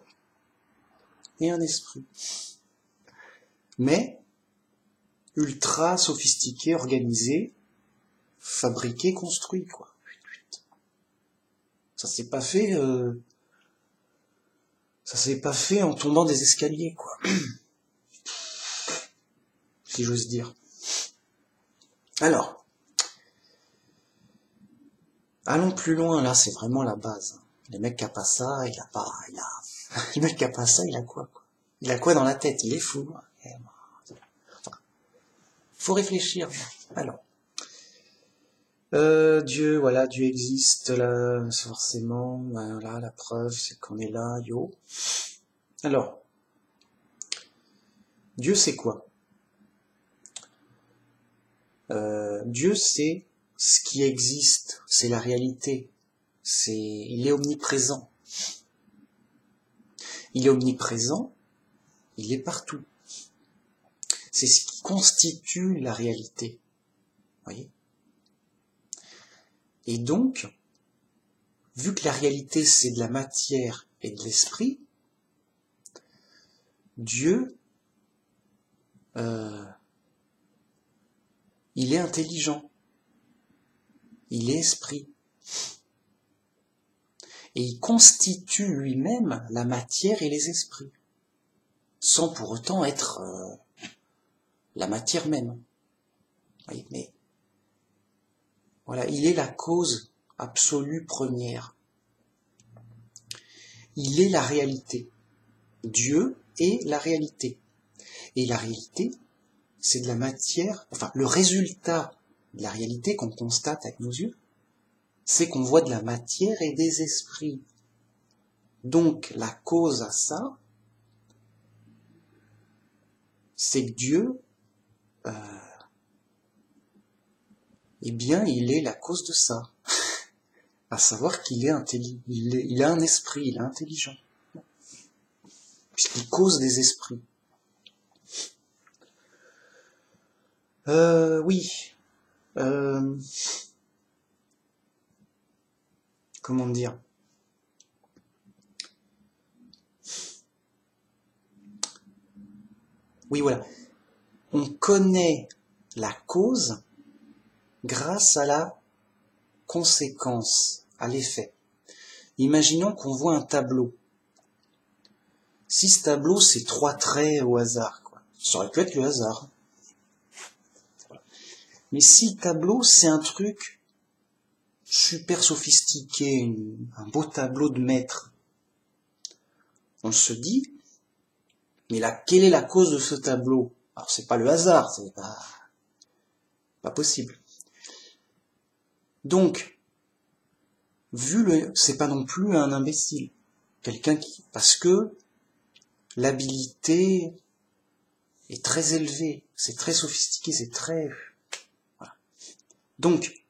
et un esprit. Mais, ultra sophistiqué, organisé, fabriqué, construit, quoi. Ça s'est pas fait en tombant des escaliers, quoi. Si j'ose dire. Alors, allons plus loin, là, c'est vraiment la base. Le mec qui a pas ça, il a pas, il a, le mec qui a pas ça, il a quoi? Il a quoi dans la tête? Il est fou. Enfin, faut réfléchir. Alors, Dieu, voilà, Dieu existe là, forcément. Voilà, la preuve, c'est qu'on est là, yo. Alors, Dieu, c'est quoi? Dieu, c'est ce qui existe, c'est la réalité. Il est omniprésent. Il est omniprésent, il est partout. C'est ce qui constitue la réalité. Voyez? Et donc, vu que la réalité c'est de la matière et de l'esprit, Dieu, il est intelligent, il est esprit. Et il constitue lui-même la matière et les esprits, sans pour autant être la matière même. Oui, mais voilà, il est la cause absolue première. Il est la réalité. Dieu est la réalité. Et la réalité, c'est de la matière, enfin le résultat de la réalité qu'on constate avec nos yeux, c'est qu'on voit de la matière et des esprits. Donc la cause à ça, c'est que Dieu, eh bien, il est la cause de ça. À savoir qu'il est intelligent, il a un esprit, il est intelligent. Puisqu'il cause des esprits. Oui. Comment dire? Oui, voilà. On connaît la cause grâce à la conséquence, à l'effet. Imaginons qu'on voit un tableau. Si ce tableau, c'est 3 traits au hasard, quoi. Ça aurait pu être le hasard. Mais si le tableau, c'est un truc super sophistiqué, un beau tableau de maître, on se dit, mais là, quelle est la cause de ce tableau? Alors, c'est pas le hasard, c'est pas possible. Donc, c'est pas non plus un imbécile. Parce que l'habilité est très élevée, c'est très sophistiqué, c'est très, voilà. Donc,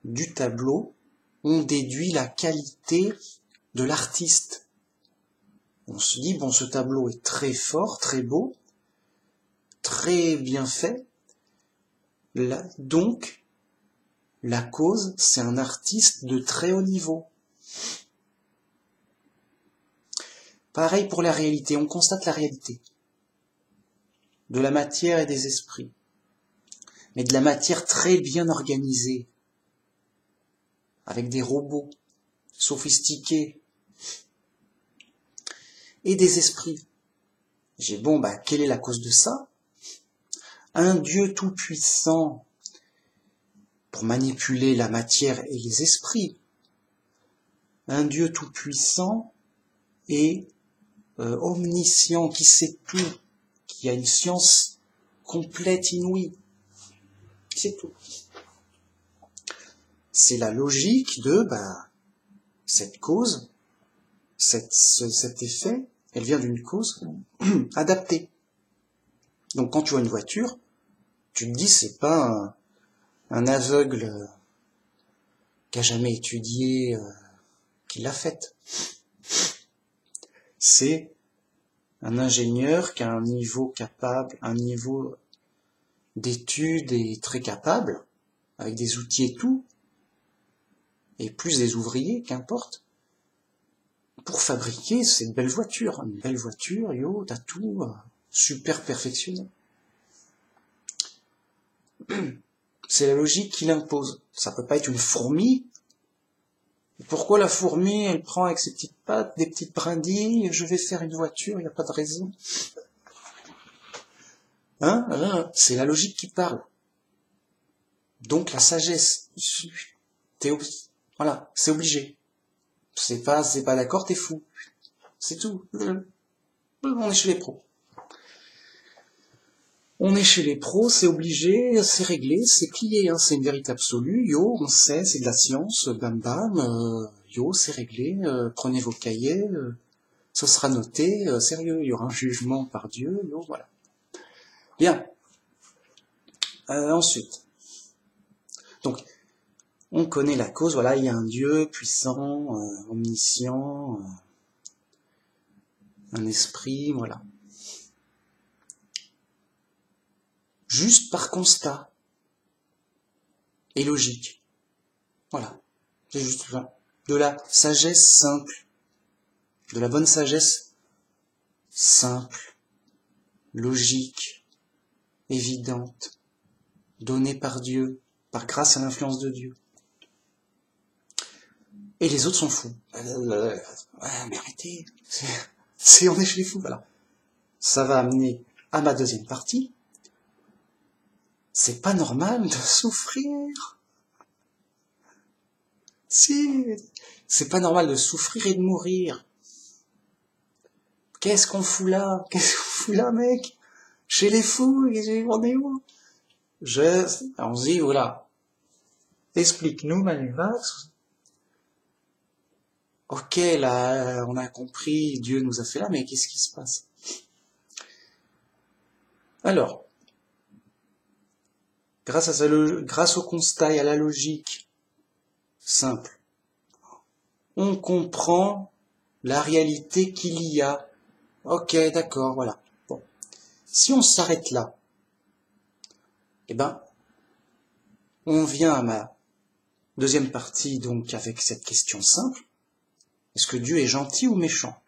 du tableau, on déduit la qualité de l'artiste. On se dit, bon, ce tableau est très fort, très beau, très bien fait. Là, donc, la cause, c'est un artiste de très haut niveau. Pareil pour la réalité, on constate la réalité. De la matière et des esprits. Mais de la matière très bien organisée. Avec des robots sophistiqués. Et des esprits. Quelle est la cause de ça? Un Dieu tout-puissant pour manipuler la matière et les esprits. Un Dieu tout-puissant et omniscient, qui sait tout, qui a une science complète, inouïe. C'est tout. C'est la logique de cette cause, cet effet, elle vient d'une cause adaptée. Donc quand tu vois une voiture, tu te dis c'est pas un aveugle qui a jamais étudié qui l'a faite. C'est un ingénieur qui a un niveau d'études et très capable, avec des outils et tout, et plus des ouvriers, qu'importe, pour fabriquer cette belle voiture. Une belle voiture, t'as tout super perfectionné. C'est la logique qui l'impose. Ça peut pas être une fourmi. Pourquoi la fourmi, elle prend avec ses petites pattes, des petites brindilles, je vais faire une voiture, il n'y a pas de raison. C'est la logique qui parle. Donc la sagesse, voilà, c'est obligé. C'est pas d'accord, t'es fou. C'est tout. On est chez les pros. On est chez les pros, c'est obligé, c'est réglé, c'est plié, hein, c'est une vérité absolue. Yo, on sait, c'est de la science, bam bam. Yo, c'est réglé. Prenez vos cahiers, ça sera noté. Sérieux, il y aura un jugement par Dieu. Yo, voilà. Bien. Ensuite. Donc, on connaît la cause. Voilà, il y a un Dieu puissant, omniscient, un esprit, voilà. Juste par constat et logique. Voilà. C'est juste ça. De la sagesse simple. De la bonne sagesse simple, logique, évidente, donnée par Dieu, par grâce à l'influence de Dieu. Et les autres sont fous. Ouais, mais arrêtez. On est chez les fous, voilà. Ça va amener à ma deuxième partie. C'est pas normal de souffrir. Si, c'est pas normal de souffrir et de mourir. Qu'est-ce qu'on fout là? Qu'est-ce qu'on fout là, mec? Chez les fous, on est où? On se dit, voilà. Explique-nous, Manuvax. Ok, là, on a compris, Dieu nous a fait là, mais qu'est-ce qui se passe? Alors, grâce au constat et à la logique simple, on comprend la réalité qu'il y a. Ok, d'accord, voilà. Bon. Si on s'arrête là, eh ben, on vient à ma deuxième partie, donc, avec cette question simple. Est-ce que Dieu est gentil ou méchant?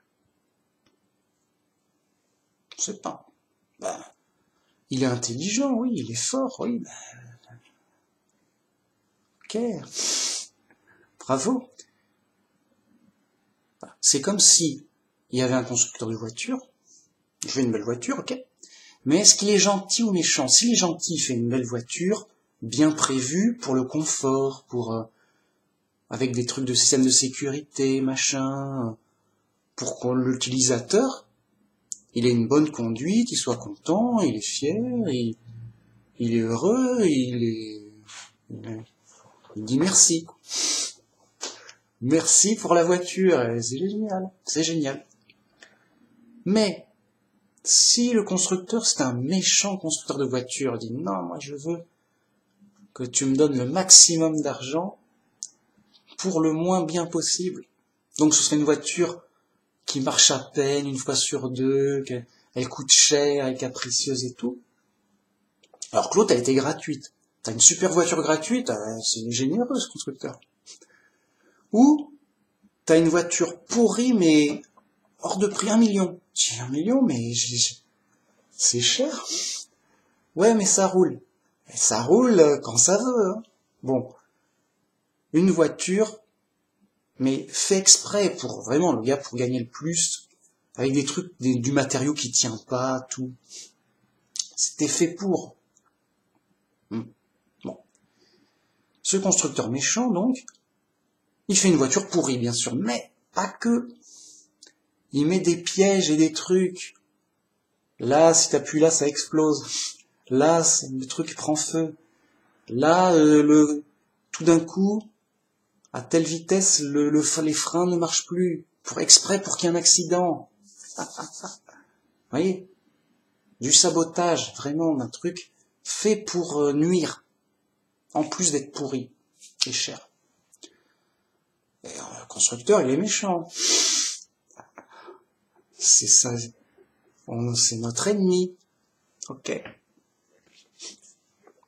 Je sais pas. Ben, il est intelligent, oui, il est fort, oui. Ben, ok. Bravo. C'est comme si il y avait un constructeur de voiture. Il fait une belle voiture, ok. Mais est-ce qu'il est gentil ou méchant? S'il est gentil, il fait une belle voiture, bien prévue pour le confort, avec des trucs de système de sécurité, machin, pour que l'utilisateur, il ait une bonne conduite, il soit content, il est fier, il est heureux, il dit merci. Merci pour la voiture, c'est génial, c'est génial. Mais, si le constructeur, c'est un méchant constructeur de voiture, il dit non, moi je veux que tu me donnes le maximum d'argent pour le moins bien possible. Donc ce serait une voiture qui marche à peine une fois sur deux, qu'elle coûte cher, elle est capricieuse et tout. Alors que l'autre, elle était gratuite. T'as une super voiture gratuite, c'est généreux ce constructeur. Ou t'as une voiture pourrie mais hors de prix 1 million. J'ai 1 million, mais c'est cher. Ouais, mais ça roule. Et ça roule quand ça veut. Hein. Bon, une voiture, mais fait exprès pour vraiment le gars pour gagner le plus, avec des trucs, du matériau qui tient pas, tout. C'était fait pour. Bon. Ce constructeur méchant, donc, il fait une voiture pourrie, bien sûr, mais pas que. Il met des pièges et des trucs. Là, si t'appuies là, ça explose. Là, le truc prend feu. Là, tout d'un coup, à telle vitesse, les freins ne marchent plus. Exprès pour qu'il y ait un accident. Vous voyez? Du sabotage, vraiment, d'un truc fait pour nuire. En plus d'être pourri et cher. Et le constructeur, il est méchant. C'est ça. C'est notre ennemi. Ok.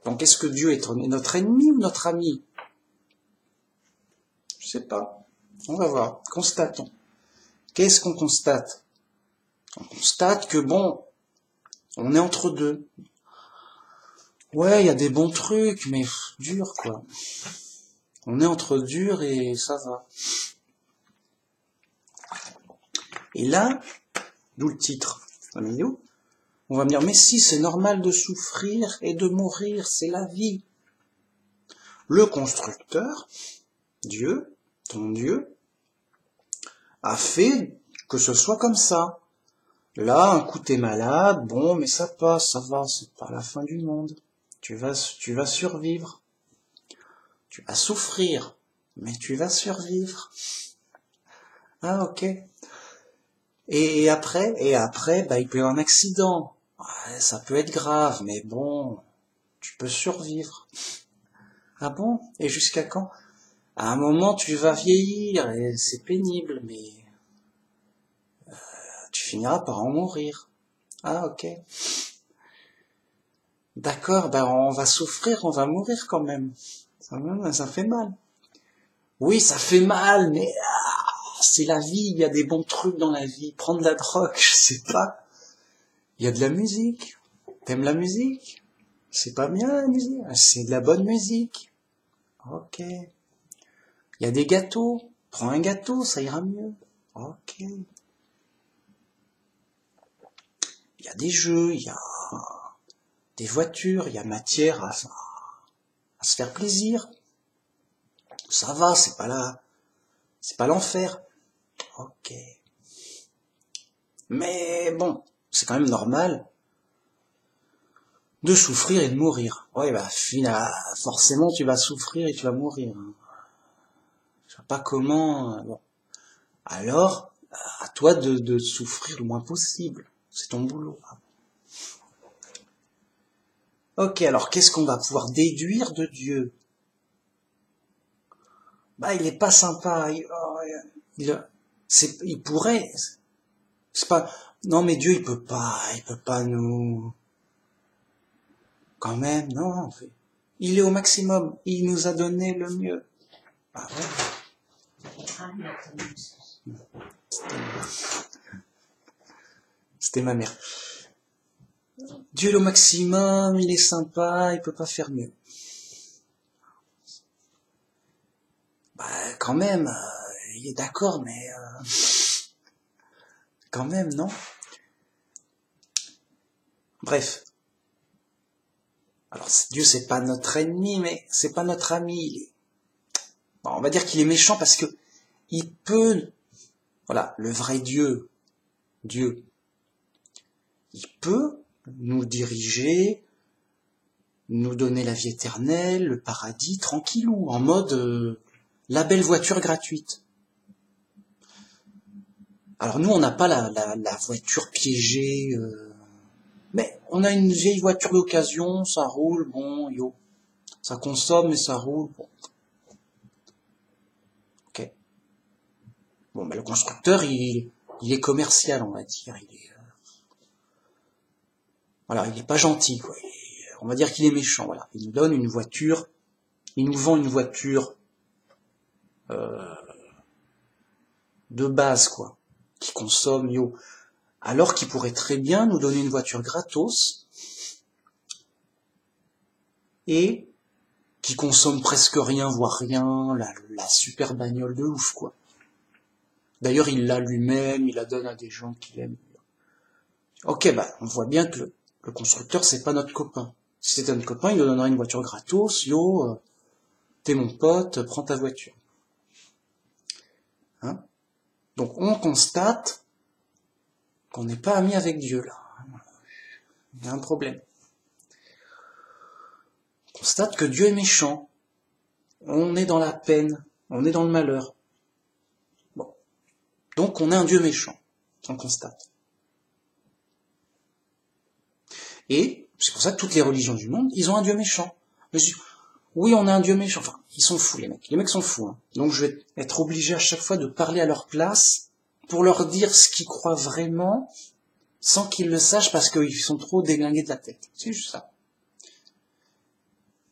Donc, est-ce que Dieu est notre ennemi ou notre ami? Je sais pas. On va voir. Constatons. Qu'est-ce qu'on constate? On constate que bon, on est entre deux. Ouais, il y a des bons trucs, mais dur, quoi. On est entre dur et ça va. Et là, d'où le titre de la vidéo, on va me dire, mais si, c'est normal de souffrir et de mourir, c'est la vie. Le constructeur, Dieu, ton Dieu, a fait que ce soit comme ça. Là, un coup t'es malade, bon, mais ça passe, ça va, c'est pas la fin du monde. Tu vas survivre. Tu vas souffrir, mais tu vas survivre. Ah, ok. Et après, bah, il peut y avoir un accident. Ouais, ça peut être grave, mais bon, tu peux survivre. Ah bon? Et jusqu'à quand? À un moment, tu vas vieillir, et c'est pénible, mais tu finiras par en mourir. Ah, ok. D'accord, ben on va souffrir, on va mourir quand même. Ça fait mal. Oui, ça fait mal, mais c'est la vie, il y a des bons trucs dans la vie. Prendre de la drogue, je sais pas. Il y a de la musique. T'aimes la musique? C'est pas bien la musique. C'est de la bonne musique. Ok. Il y a des gâteaux. Prends un gâteau, ça ira mieux. Ok. Il y a des jeux, il y a des voitures, il y a matière à se faire plaisir. Ça va, c'est pas l'enfer. Ok. Mais bon, c'est quand même normal de souffrir et de mourir. Ouais, bah, forcément, tu vas souffrir et tu vas mourir. Je sais pas comment. Bon. Alors, à toi de souffrir le moins possible. C'est ton boulot. Ok, alors qu'est-ce qu'on va pouvoir déduire de Dieu? Bah, il est pas sympa. Il pourrait. C'est pas. Non, mais Dieu, il peut pas nous. Quand même, non. Il est au maximum. Il nous a donné le mieux. Ah ouais. C'était ma mère. Dieu est au maximum, il est sympa, il peut pas faire mieux. Bah, quand même, il est d'accord, mais quand même, non? Bref. Alors, Dieu, c'est pas notre ennemi, mais c'est pas notre ami. Bon, on va dire qu'il est méchant parce que il peut, voilà, le vrai Dieu, il peut nous diriger, nous donner la vie éternelle, le paradis, tranquillou, en mode la belle voiture gratuite. Alors nous, on n'a pas la voiture piégée, mais on a une vieille voiture d'occasion, ça roule, bon, yo, ça consomme mais ça roule, bon. Ok. Bon, bah, le constructeur, il est commercial, on va dire. Voilà, il est pas gentil, quoi. On va dire qu'il est méchant, voilà. Il nous donne une voiture, il nous vend une voiture de base, quoi, qui consomme, yo. Alors qu'il pourrait très bien nous donner une voiture gratos et qui consomme presque rien, voire rien, la super bagnole de ouf, quoi. D'ailleurs, il l'a lui-même, il la donne à des gens qu'il aime. Ok, bah, on voit bien que le constructeur, c'est pas notre copain. Si c'était notre copain, il nous donnerait une voiture gratos, yo, t'es mon pote, prends ta voiture. Hein? Donc, on constate qu'on n'est pas amis avec Dieu, là. Il y a un problème. On constate que Dieu est méchant. On est dans la peine. On est dans le malheur. Bon. Donc, on est un Dieu méchant. On constate. Et c'est pour ça que toutes les religions du monde, ils ont un Dieu méchant. Oui, on a un Dieu méchant. Enfin, ils sont fous, les mecs. Les mecs sont fous. Hein. Donc, je vais être obligé à chaque fois de parler à leur place pour leur dire ce qu'ils croient vraiment, sans qu'ils le sachent parce qu'ils sont trop déglingués de la tête. C'est juste ça.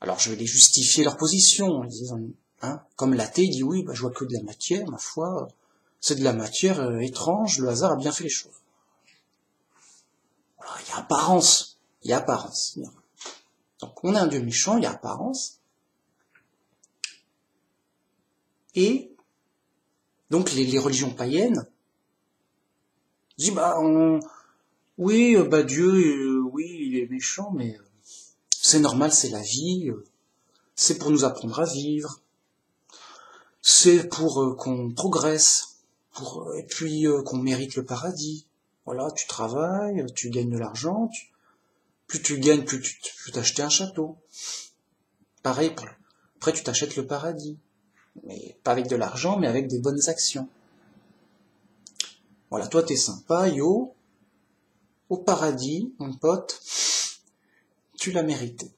Alors, je vais les justifier leur position. Ils disent, hein, comme l'athée dit, oui, bah, je vois que de la matière, ma foi. C'est de la matière étrange, le hasard a bien fait les choses. Alors, il y a apparence. Il y a apparence. Donc, on a un Dieu méchant, il y a apparence. Et donc les religions païennes disent oui, bah Dieu, oui, il est méchant, mais c'est normal, c'est la vie, c'est pour nous apprendre à vivre, c'est pour qu'on progresse. et puis qu'on mérite le paradis. Voilà, tu travailles, tu gagnes de l'argent, plus tu gagnes, plus tu peux t'acheter un château. Pareil, après tu t'achètes le paradis. Mais pas avec de l'argent, mais avec des bonnes actions. Voilà, toi t'es sympa, yo, au paradis, mon pote, tu l'as mérité.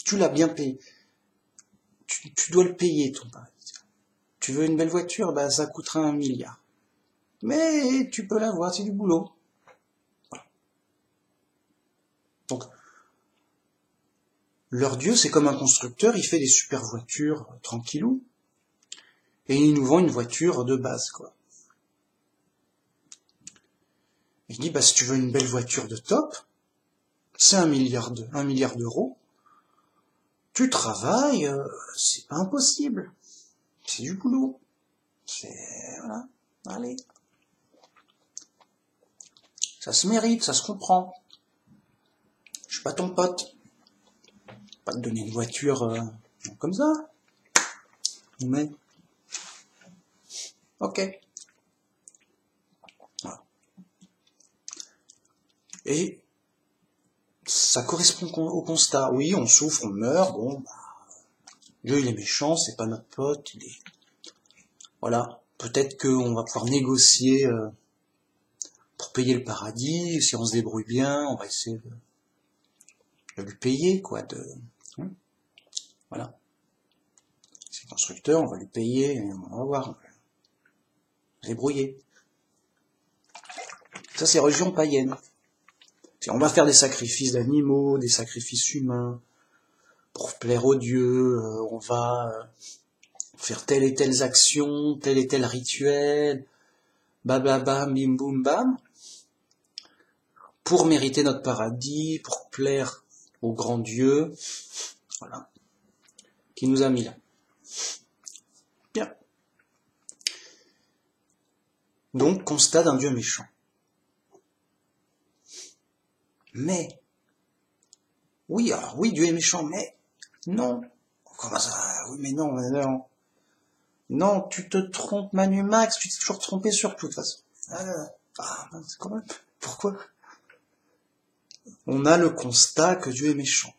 Tu l'as bien payé. Tu dois le payer, ton paradis. Tu veux une belle voiture, bah ça coûtera 1 milliard. Mais tu peux l'avoir, c'est du boulot. Voilà. Donc, leur Dieu, c'est comme un constructeur, il fait des super voitures tranquillou, et il nous vend une voiture de base, quoi. Il dit, bah si tu veux une belle voiture de top, c'est 1 milliard d'euros. Tu travailles, c'est pas impossible. C'est du boulot. Voilà. Allez. Ça se mérite, ça se comprend. Je suis pas ton pote. Pas te donner une voiture comme ça. Mais. Ok. Voilà. Et ça correspond au constat. Oui, on souffre, on meurt, bon, bah, Dieu il est méchant, c'est pas notre pote, il est... Voilà. Peut-être qu'on va pouvoir négocier pour payer le paradis, si on se débrouille bien, on va essayer de lui payer, quoi, voilà. C'est constructeur, on va lui payer, et on va voir, on va se débrouiller. Ça, c'est religion païenne. On va faire des sacrifices d'animaux, des sacrifices humains, pour plaire aux dieux, on va faire telle et telle action, tel et tel rituel, bababam, bim boum bam, pour mériter notre paradis, pour plaire au grand Dieu, voilà, qui nous a mis là. Bien. Donc, constat d'un Dieu méchant. Mais, oui, alors oui, Dieu est méchant, mais non. Comment ça? Oui, mais non, non. Non, tu te trompes, Manu Max, tu t'es toujours trompé sur tout, de toute façon. C'est quand même... Pourquoi? On a le constat que Dieu est méchant.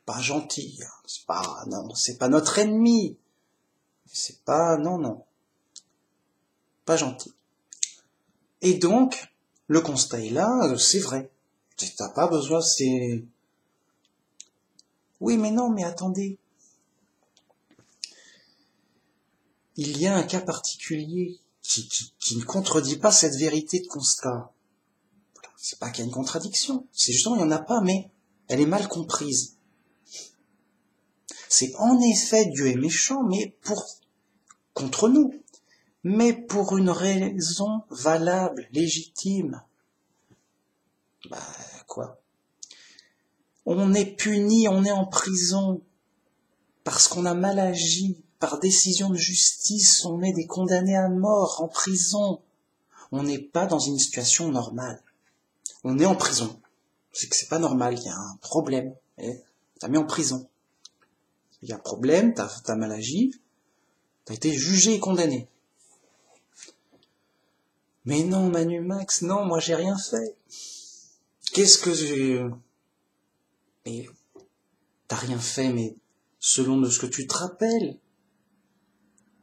Pas gentil. C'est pas notre ennemi. C'est pas, non. Pas gentil. Et donc, le constat est là, c'est vrai. T'as pas besoin, c'est... Oui, mais non, mais attendez. Il y a un cas particulier qui ne contredit pas cette vérité de constat. C'est pas qu'il y a une contradiction. C'est justement, il n'y en a pas, mais elle est mal comprise. C'est en effet, Dieu est méchant, mais contre nous. Mais pour une raison valable, légitime. Quoi? On est puni, on est en prison, parce qu'on a mal agi, par décision de justice, on est des condamnés à mort, en prison. On n'est pas dans une situation normale. On est en prison. C'est que c'est pas normal, il y a un problème. T'as mis en prison. Il y a un problème, t'as mal agi, t'as été jugé et condamné. Mais non, Manu Max, non, moi j'ai rien fait. Qu'est-ce que j'ai... Mais t'as rien fait, mais selon de ce que tu te rappelles.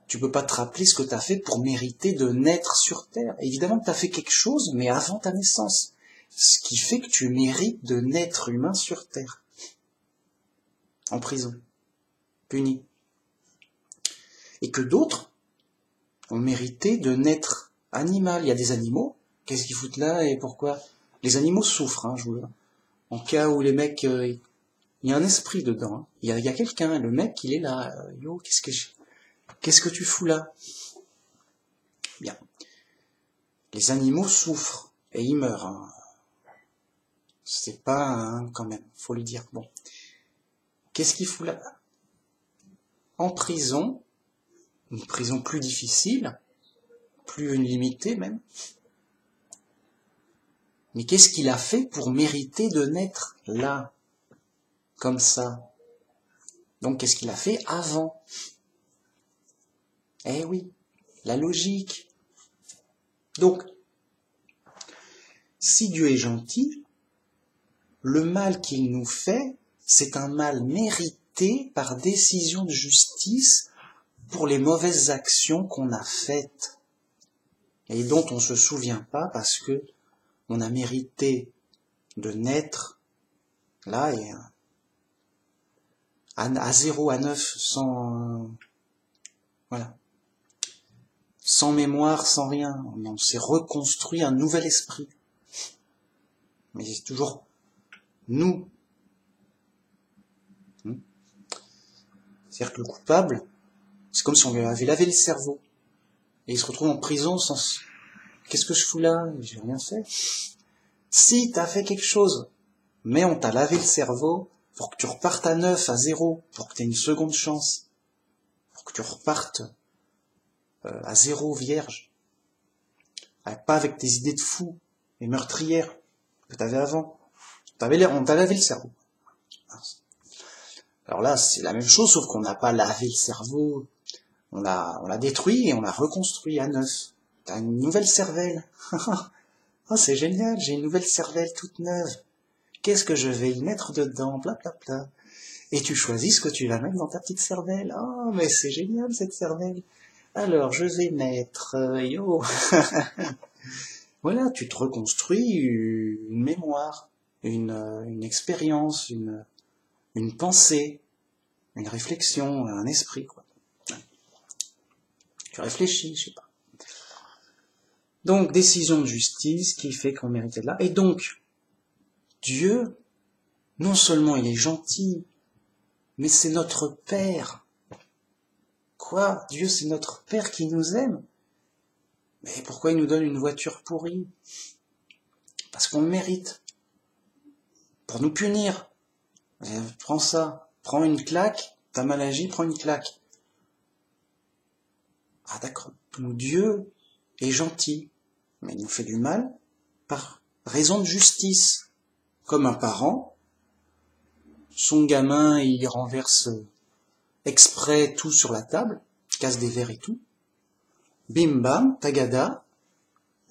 Tu peux pas te rappeler ce que t'as fait pour mériter de naître sur Terre. Évidemment que t'as fait quelque chose, mais avant ta naissance. Ce qui fait que tu mérites de naître humain sur Terre. En prison. Puni. Et que d'autres ont mérité de naître animal. Il y a des animaux. Qu'est-ce qu'ils foutent là et pourquoi? Les animaux souffrent, hein, je vous le dis. En cas où les mecs... il y a un esprit dedans. Hein. Il y a quelqu'un. Le mec, il est là. Yo, qu'est-ce que tu fous là? Bien. Les animaux souffrent et ils meurent. Hein. C'est pas quand même, faut le dire. Bon. Qu'est-ce qu'il fout là? En prison, une prison plus difficile, plus limitée même. Mais qu'est-ce qu'il a fait pour mériter de naître là, comme ça? Donc qu'est-ce qu'il a fait avant? Eh oui. la logique. Donc, si Dieu est gentil, le mal qu'il nous fait, c'est un mal mérité par décision de justice pour les mauvaises actions qu'on a faites et dont on ne se souvient pas parce que on a mérité de naître là et à 0, à 9, sans mémoire, sans rien. On s'est reconstruit un nouvel esprit. Mais c'est toujours nous. C'est-à-dire que le coupable, c'est comme si on lui avait lavé le cerveau. Et il se retrouve en prison sans... Qu'est-ce que je fous là? J'ai rien fait. Si, t'as fait quelque chose, mais on t'a lavé le cerveau pour que tu repartes à 9, à 0, pour que t'aies une seconde chance, pour que tu repartes à 0 vierge, pas avec tes idées de fou et meurtrières que t'avais avant. On t'a lavé le cerveau. Alors là, c'est la même chose, sauf qu'on n'a pas lavé le cerveau, on l'a détruit et on l'a reconstruit à 9. T'as une nouvelle cervelle. Oh, c'est génial, j'ai une nouvelle cervelle toute neuve. Qu'est-ce que je vais y mettre dedans? Bla bla bla. Et tu choisis ce que tu vas mettre dans ta petite cervelle. Oh, mais c'est génial cette cervelle. Alors, je vais mettre... yo. Voilà, tu te reconstruis une mémoire, une expérience, une pensée, une réflexion, un esprit, quoi. Tu réfléchis, je sais pas. Donc, décision de justice qui fait qu'on méritait de là. Et donc, Dieu, non seulement il est gentil, mais c'est notre Père. Quoi? Dieu, c'est notre Père qui nous aime? Mais pourquoi il nous donne une voiture pourrie? Parce qu'on le mérite. Pour nous punir. Prends ça. Prends une claque. T'as mal agi, prends une claque. Ah d'accord. Dieu est gentil. Mais il nous fait du mal par raison de justice. Comme un parent. Son gamin, il renverse exprès tout sur la table. Casse des verres et tout. Bim bam, tagada.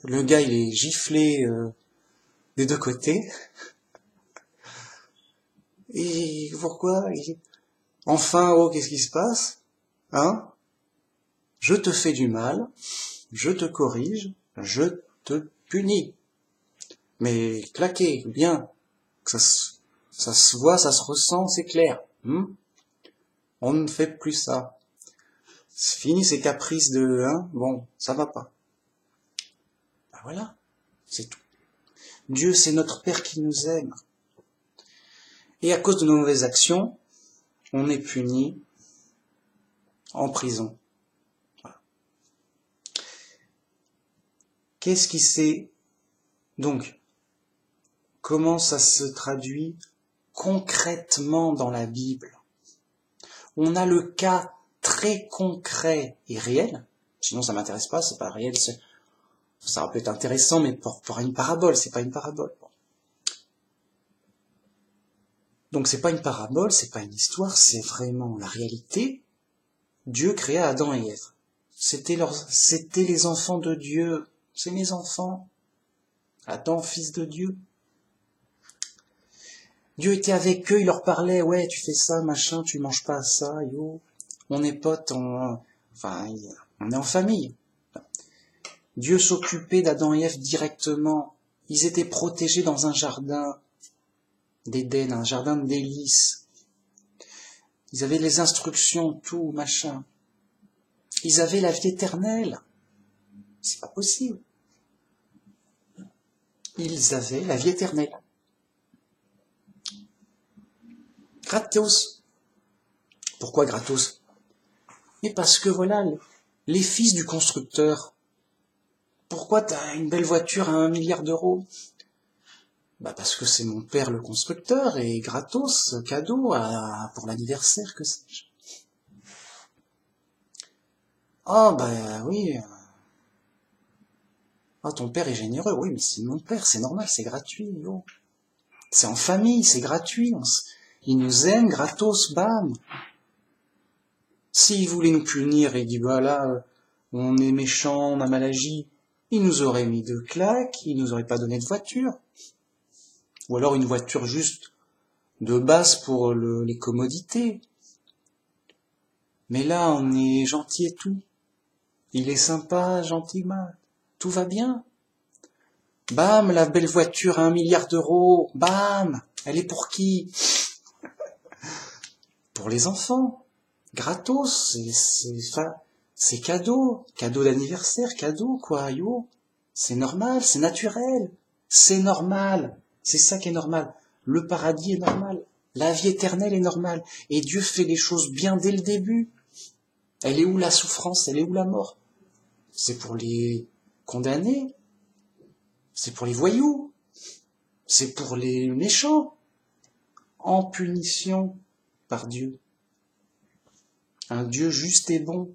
Le gars, il est giflé des deux côtés. Et pourquoi? Enfin, oh, qu'est-ce qui se passe? Hein? Je te fais du mal, je te corrige, je te punis. Mais claqué, bien, que ça se voit, ça se ressent, c'est clair. On ne fait plus ça. C'est fini ces caprices de, bon, ça va pas. Ben voilà, c'est tout. Dieu, c'est notre Père qui nous aime. Et à cause de nos mauvaises actions, on est puni en prison. Voilà. Qu'est-ce qui s'est... Donc, comment ça se traduit concrètement dans la Bible? On a le cas très concret et réel, sinon ça m'intéresse pas, c'est pas réel, ça peut être intéressant, mais pour une parabole, c'est pas une parabole. Donc c'est pas une parabole, c'est pas une histoire, c'est vraiment la réalité. Dieu créa Adam et Ève. C'était les enfants de Dieu, c'est mes enfants. Adam, fils de Dieu. Dieu était avec eux, il leur parlait, ouais, tu fais ça, machin, tu manges pas ça, yo. On est potes, on est en famille. Dieu s'occupait d'Adam et Ève directement. Ils étaient protégés dans un jardin d'Éden, un jardin de délices. Ils avaient les instructions, tout, machin. Ils avaient la vie éternelle. C'est pas possible. Ils avaient la vie éternelle. Gratos. Pourquoi gratos? Mais parce que voilà, les fils du constructeur. Pourquoi t'as une belle voiture à 1 milliard d'euros? Bah parce que c'est mon père le constructeur et gratos, cadeau pour l'anniversaire, que sais-je. Ah bah oui. Ah ton père est généreux, oui mais c'est mon père, c'est normal, c'est gratuit, yo. C'est en famille, c'est gratuit, il nous aime, gratos, bam. S'il voulait nous punir, il dit bah là, on est méchant, on a mal agi, il nous aurait mis 2 claques, il nous aurait pas donné de voiture. Ou alors une voiture juste de base pour les commodités. Mais là, on est gentil et tout. Il est sympa, gentil, tout va bien. Bam, la belle voiture à 1 milliard d'euros. Bam, elle est pour qui? Pour les enfants. Gratos, c'est cadeau. Cadeau d'anniversaire, cadeau, quoi, yo. C'est normal, c'est naturel. C'est normal. C'est ça qui est normal. Le paradis est normal. La vie éternelle est normale. Et Dieu fait les choses bien dès le début. Elle est où la souffrance? Elle est où la mort? C'est pour les condamnés. C'est pour les voyous. C'est pour les méchants. En punition par Dieu. Un Dieu juste et bon.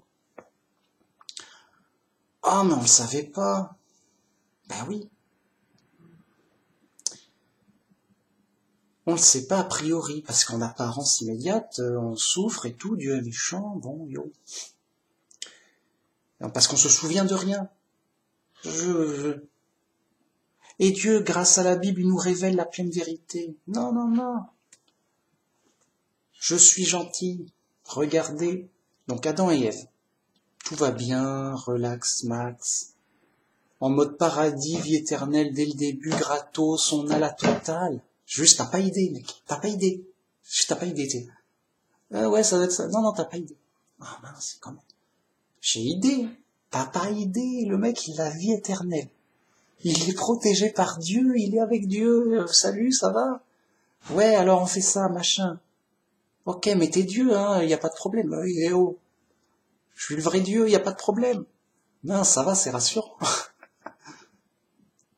Ah, mais on le savait pas. Ben oui. On le sait pas a priori, parce qu'en apparence immédiate, on souffre et tout, Dieu est méchant, bon, yo. Parce qu'on se souvient de rien. Et Dieu, grâce à la Bible, il nous révèle la pleine vérité. Non, non, non. Je suis gentil. Regardez. Donc Adam et Ève. Tout va bien, relax, max. En mode paradis, vie éternelle, dès le début, gratos, on a la totale. Juste, t'as pas idée, mec. T'as pas idée. Juste, t'as pas idée, t'sais. Ouais, ça doit être ça. Non, non, t'as pas idée. Ah mince, c'est quand même. J'ai idée. T'as pas idée. Le mec, il a vie éternelle. Il est protégé par Dieu, il est avec Dieu. Salut, ça va? Ouais, alors on fait ça, machin. Ok, mais t'es Dieu, hein, y a pas de problème. Oui, oh. Je suis le vrai Dieu, y a pas de problème. Non, ça va, c'est rassurant.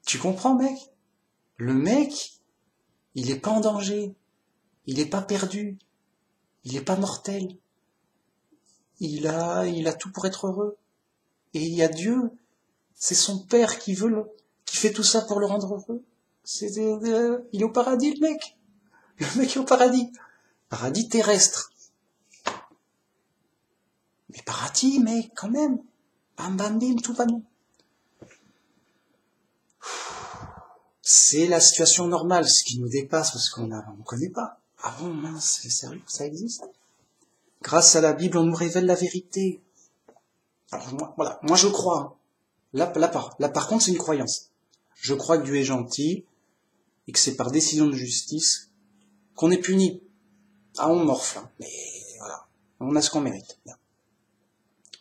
Tu comprends, mec? Le mec, il est pas en danger. Il est pas perdu. Il est pas mortel. Il a tout pour être heureux. Et il y a Dieu. C'est son père qui qui fait tout ça pour le rendre heureux. Il est au paradis, le mec. Le mec est au paradis. Paradis terrestre. Mais paradis, mec, quand même. Bam, bam, bim, tout va bien. C'est la situation normale, ce qui nous dépasse parce qu'on connaît pas. Ah bon, mince, c'est sérieux, ça existe? Grâce à la Bible, on nous révèle la vérité. Alors moi je crois. Là, par contre, c'est une croyance. Je crois que Dieu est gentil et que c'est par décision de justice qu'on est puni. Ah, on morfle, hein. Mais voilà, on a ce qu'on mérite.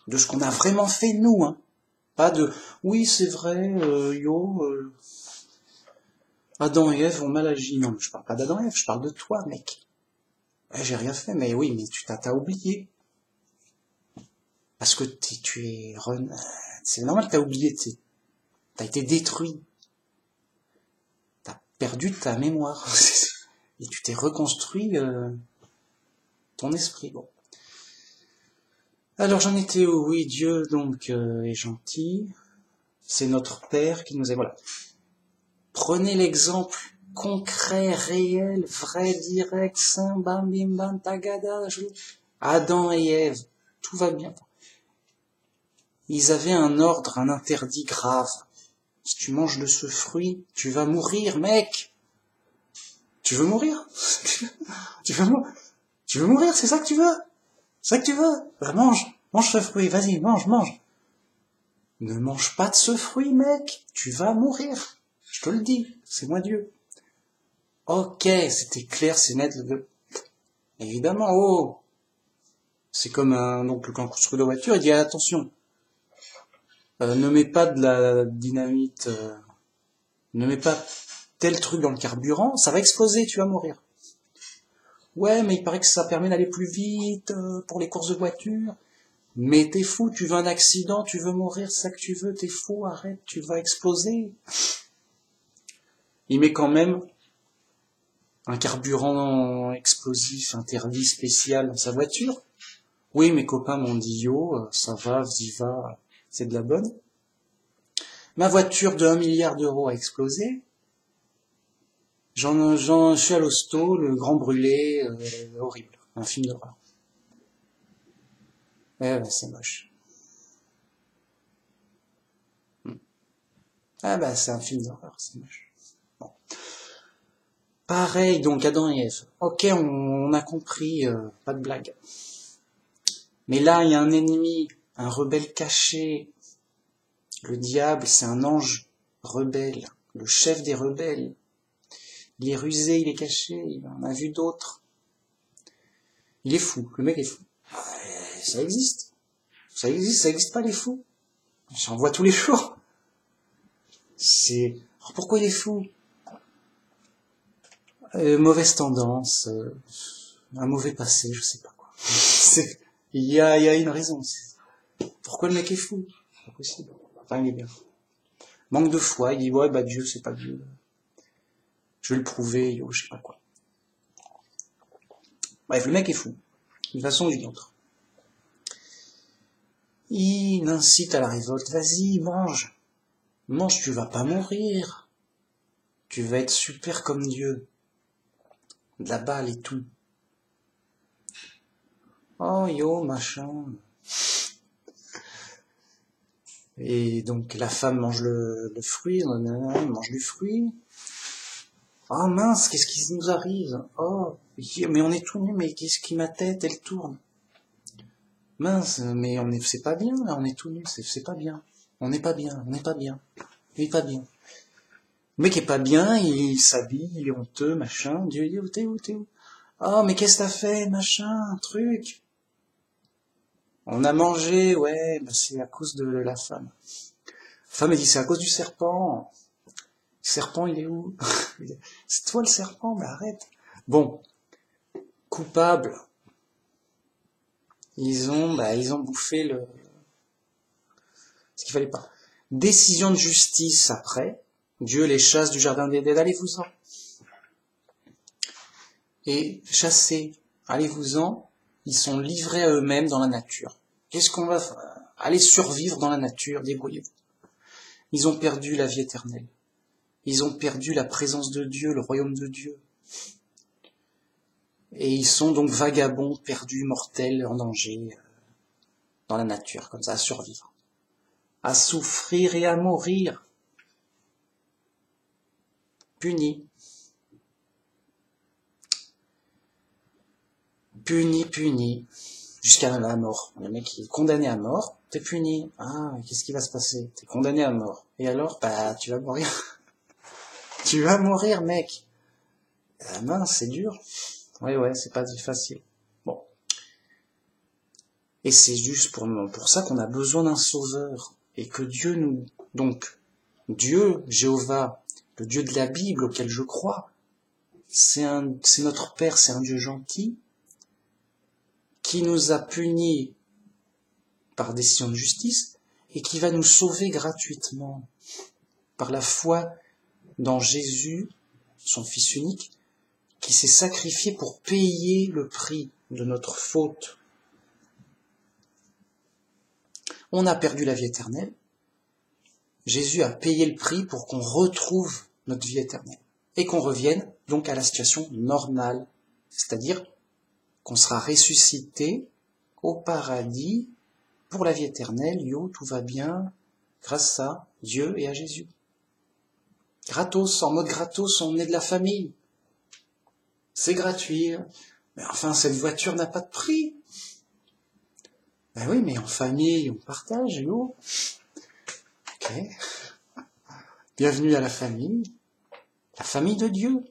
De ce qu'on a vraiment fait nous, hein. Pas de, oui, c'est vrai, Adam et Ève ont mal agi. Non, je parle pas d'Adam et Ève, je parle de toi, mec. J'ai rien fait, mais oui, mais t'as oublié. Parce que c'est normal, t'as oublié, t'as été détruit. T'as perdu ta mémoire. Et tu t'es reconstruit, ton esprit, bon. Alors j'en étais où? Oui, Dieu, donc, est gentil. C'est notre Père qui nous aime, voilà. Prenez l'exemple concret, réel, vrai, direct, saint, bam, bim, bam, tagada, Adam et Ève, tout va bien. Ils avaient un ordre, un interdit grave. Si tu manges de ce fruit, tu vas mourir, mec. Tu veux mourir? Tu veux mourir, c'est ça que tu veux? C'est ça que tu veux? Bah, mange ce fruit, vas-y, mange. Ne mange pas de ce fruit, mec. Tu vas mourir. Je te le dis, c'est moi Dieu. Ok, c'était clair, c'est net. Évidemment, oh. C'est comme donc quand on construit la voiture, il dit attention, ne mets pas de la dynamite, ne mets pas tel truc dans le carburant, ça va exploser, tu vas mourir. Ouais, mais il paraît que ça permet d'aller plus vite pour les courses de voiture. Mais t'es fou, tu veux un accident, tu veux mourir, c'est ça que tu veux, t'es fou, arrête, tu vas exploser. Il met quand même un carburant explosif interdit spécial dans sa voiture. Oui, mes copains m'ont dit yo, ça va, vas-y va, c'est de la bonne. Ma voiture de 1 milliard d'euros a explosé. Je suis à l'hosto, le grand brûlé, horrible, un film d'horreur. Ouais, c'est moche. Ah bah c'est un film d'horreur, c'est moche. Bon. Pareil, donc Adam et Ève. Ok, on a compris, pas de blague. Mais là, il y a un ennemi, un rebelle caché. Le diable, c'est un ange rebelle, le chef des rebelles. Il est rusé, il est caché, il en a vu d'autres. Il est fou, le mec est fou. Ça existe. Ça existe pas les fous. J'en vois tous les jours. Alors pourquoi il est fou? Mauvaise tendance, un mauvais passé, je sais pas quoi. Il y a une raison. Pourquoi le mec est fou? C'est pas possible. Enfin, il est bien. Manque de foi, il dit ouais bah Dieu c'est pas Dieu. Je vais le prouver, yo, je sais pas quoi. Bref, le mec est fou, d'une façon ou d'une autre. Il incite à la révolte, vas-y, mange. Mange, tu vas pas mourir. Tu vas être super comme Dieu. De la balle et tout. Oh yo, machin. Et donc la femme mange le fruit, mange du fruit. Oh mince, qu'est-ce qui nous arrive? Oh, mais on est tout nus, mais qu'est-ce qui ma tête, elle tourne? Mince, mais c'est pas bien, là, on est tout nus, c'est pas bien. On n'est pas bien, on n'est pas bien. Il est pas bien. Le mec est pas bien, il s'habille, il est honteux, machin. Dieu dit, t'es où? Oh, mais qu'est-ce que t'as fait, machin, un truc? On a mangé, ouais, bah c'est à cause de la femme. La femme, elle dit, c'est à cause du serpent. Le serpent, il est où? C'est toi le serpent, mais arrête. Bon, coupable. Ils ont bouffé ce qu'il fallait pas. Décision de justice après. Dieu les chasse du jardin d'Éden. Allez-vous-en. Et chassés, allez-vous-en. Ils sont livrés à eux-mêmes dans la nature. Qu'est-ce qu'on va faire? Allez survivre dans la nature, débrouillez-vous. Ils ont perdu la vie éternelle. Ils ont perdu la présence de Dieu, le royaume de Dieu. Et ils sont donc vagabonds, perdus, mortels, en danger, dans la nature, comme ça, à survivre. À souffrir et à mourir. Punis. Punis. Jusqu'à la mort. Le mec, il est condamné à mort. T'es puni. Ah, qu'est-ce qui va se passer? T'es condamné à mort. Et alors? Bah, tu vas mourir. Tu vas mourir, mec. Ah mince, c'est dur. Ouais, c'est pas facile. Bon. Et c'est juste pour ça qu'on a besoin d'un sauveur. Et que Dieu nous... Donc, Dieu, Jéhovah, le Dieu de la Bible auquel je crois, c'est notre Père, c'est un Dieu gentil, qui nous a punis par décision de justice, et qui va nous sauver gratuitement par la foi dans Jésus, son Fils unique, qui s'est sacrifié pour payer le prix de notre faute. On a perdu la vie éternelle. Jésus a payé le prix pour qu'on retrouve notre vie éternelle et qu'on revienne donc à la situation normale, c'est-à-dire qu'on sera ressuscité au paradis pour la vie éternelle. Yo, tout va bien grâce à Dieu et à Jésus. Gratos, en mode gratos, on est de la famille. C'est gratuit. Mais enfin, cette voiture n'a pas de prix. Ben oui, mais en famille, on partage, yo. Ok. Bienvenue à la famille de Dieu.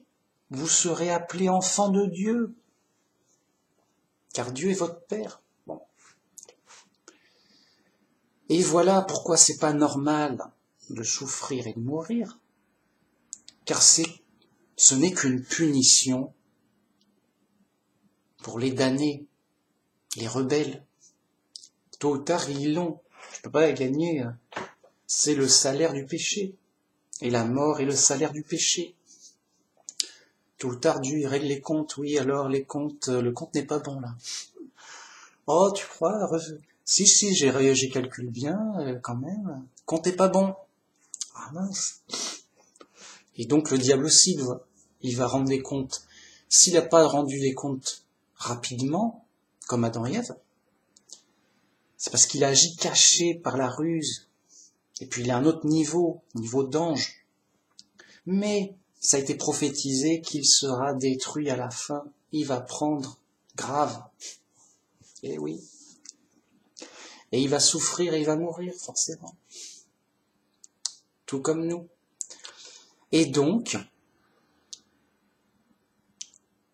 Vous serez appelés enfants de Dieu, car Dieu est votre Père. Bon. Et voilà pourquoi c'est pas normal de souffrir et de mourir, car ce n'est qu'une punition pour les damnés, les rebelles. Tôt ou tard, ils l'ont. Je peux pas gagner. C'est le salaire du péché. Et la mort est le salaire du péché. Tôt ou tard, Dieu il règle les comptes. Oui, alors les comptes, le compte n'est pas bon là. Oh, tu crois? Si, j'ai calculé bien, quand même. Le compte n'est pas bon. Ah mince. Et donc le diable aussi, il va rendre les comptes. S'il n'a pas rendu les comptes rapidement, comme Adam et Ève, c'est parce qu'il a agi caché par la ruse. Et puis il a un autre niveau d'ange. Mais ça a été prophétisé qu'il sera détruit à la fin. Il va prendre grave. Et oui. Et il va souffrir et il va mourir, forcément. Tout comme nous. Et donc,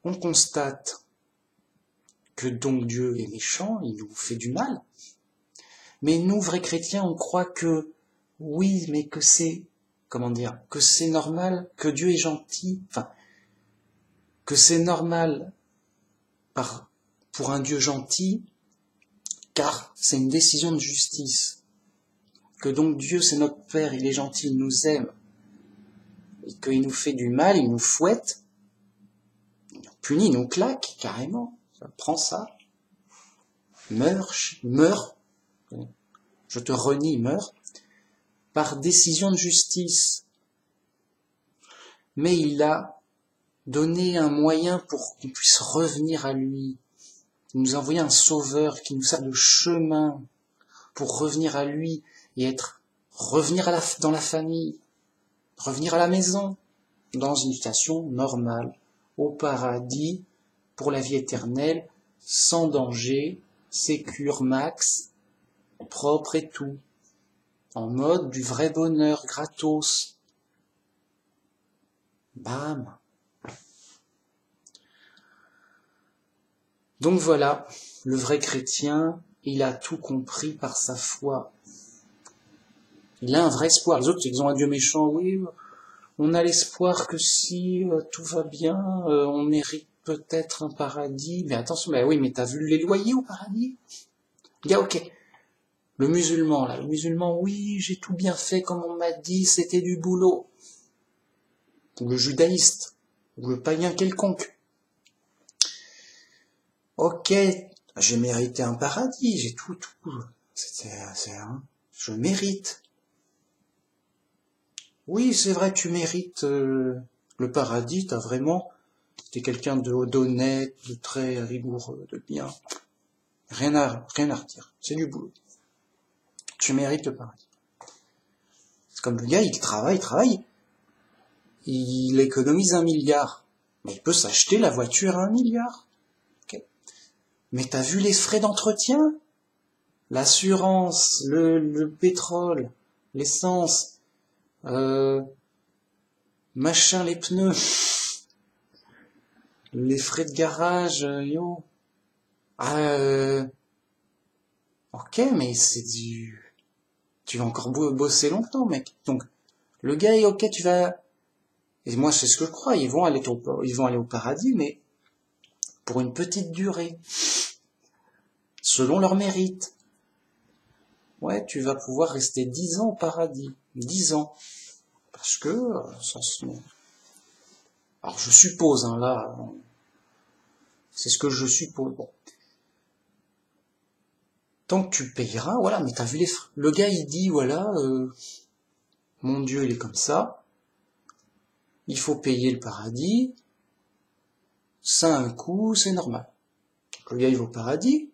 on constate que donc Dieu est méchant, il nous fait du mal. Mais nous, vrais chrétiens, on croit que, oui, mais que c'est, que c'est normal, que Dieu est gentil, que c'est normal pour un Dieu gentil, car c'est une décision de justice. Que donc Dieu, c'est notre Père, il est gentil, il nous aime, et qu'il nous fait du mal, il nous fouette, il nous punit, il nous claque, carrément. Prends ça, meurs, je te renie, meurs, par décision de justice. Mais il a donné un moyen pour qu'on puisse revenir à lui. Il nous a envoyé un sauveur qui nous sert de chemin pour revenir à lui et revenir dans la famille, revenir à la maison, dans une situation normale, au paradis, pour la vie éternelle, sans danger, sécure max, propre et tout, en mode du vrai bonheur, gratos. Bam. Donc voilà, le vrai chrétien, il a tout compris par sa foi. Il a un vrai espoir. Les autres, ils ont un Dieu méchant, oui, on a l'espoir que si tout va bien, on mérite peut-être un paradis. Mais attention, mais t'as vu les loyers au paradis? Ok. Le musulman, oui, j'ai tout bien fait comme on m'a dit, c'était du boulot. Ou le judaïste, ou le païen quelconque. Ok, j'ai mérité un paradis, j'ai tout. Je mérite. Oui, c'est vrai, tu mérites le paradis, t'es quelqu'un d'honnête, de très rigoureux, de bien. Rien à redire, c'est du boulot. Tu mérites le paradis. C'est comme le gars, il travaille, il économise 1 milliard. Mais il peut s'acheter la voiture à 1 milliard. Okay. Mais t'as vu les frais d'entretien? L'assurance, le pétrole, l'essence, les pneus, les frais de garage, yo. Ok, mais tu vas encore bosser longtemps, mec. Donc, le gars est ok, et moi, c'est ce que je crois, ils vont aller au paradis, mais pour une petite durée. Selon leur mérite. Ouais, tu vas pouvoir rester 10 ans au paradis. 10 ans. Parce que, alors je suppose, là, c'est ce que je suppose. Bon. Tant que tu payeras, voilà, mais t'as vu les frais. Le gars, il dit, voilà, mon Dieu, il est comme ça. Il faut payer le paradis. Ça a un coût, c'est normal. Le gars, il va au paradis.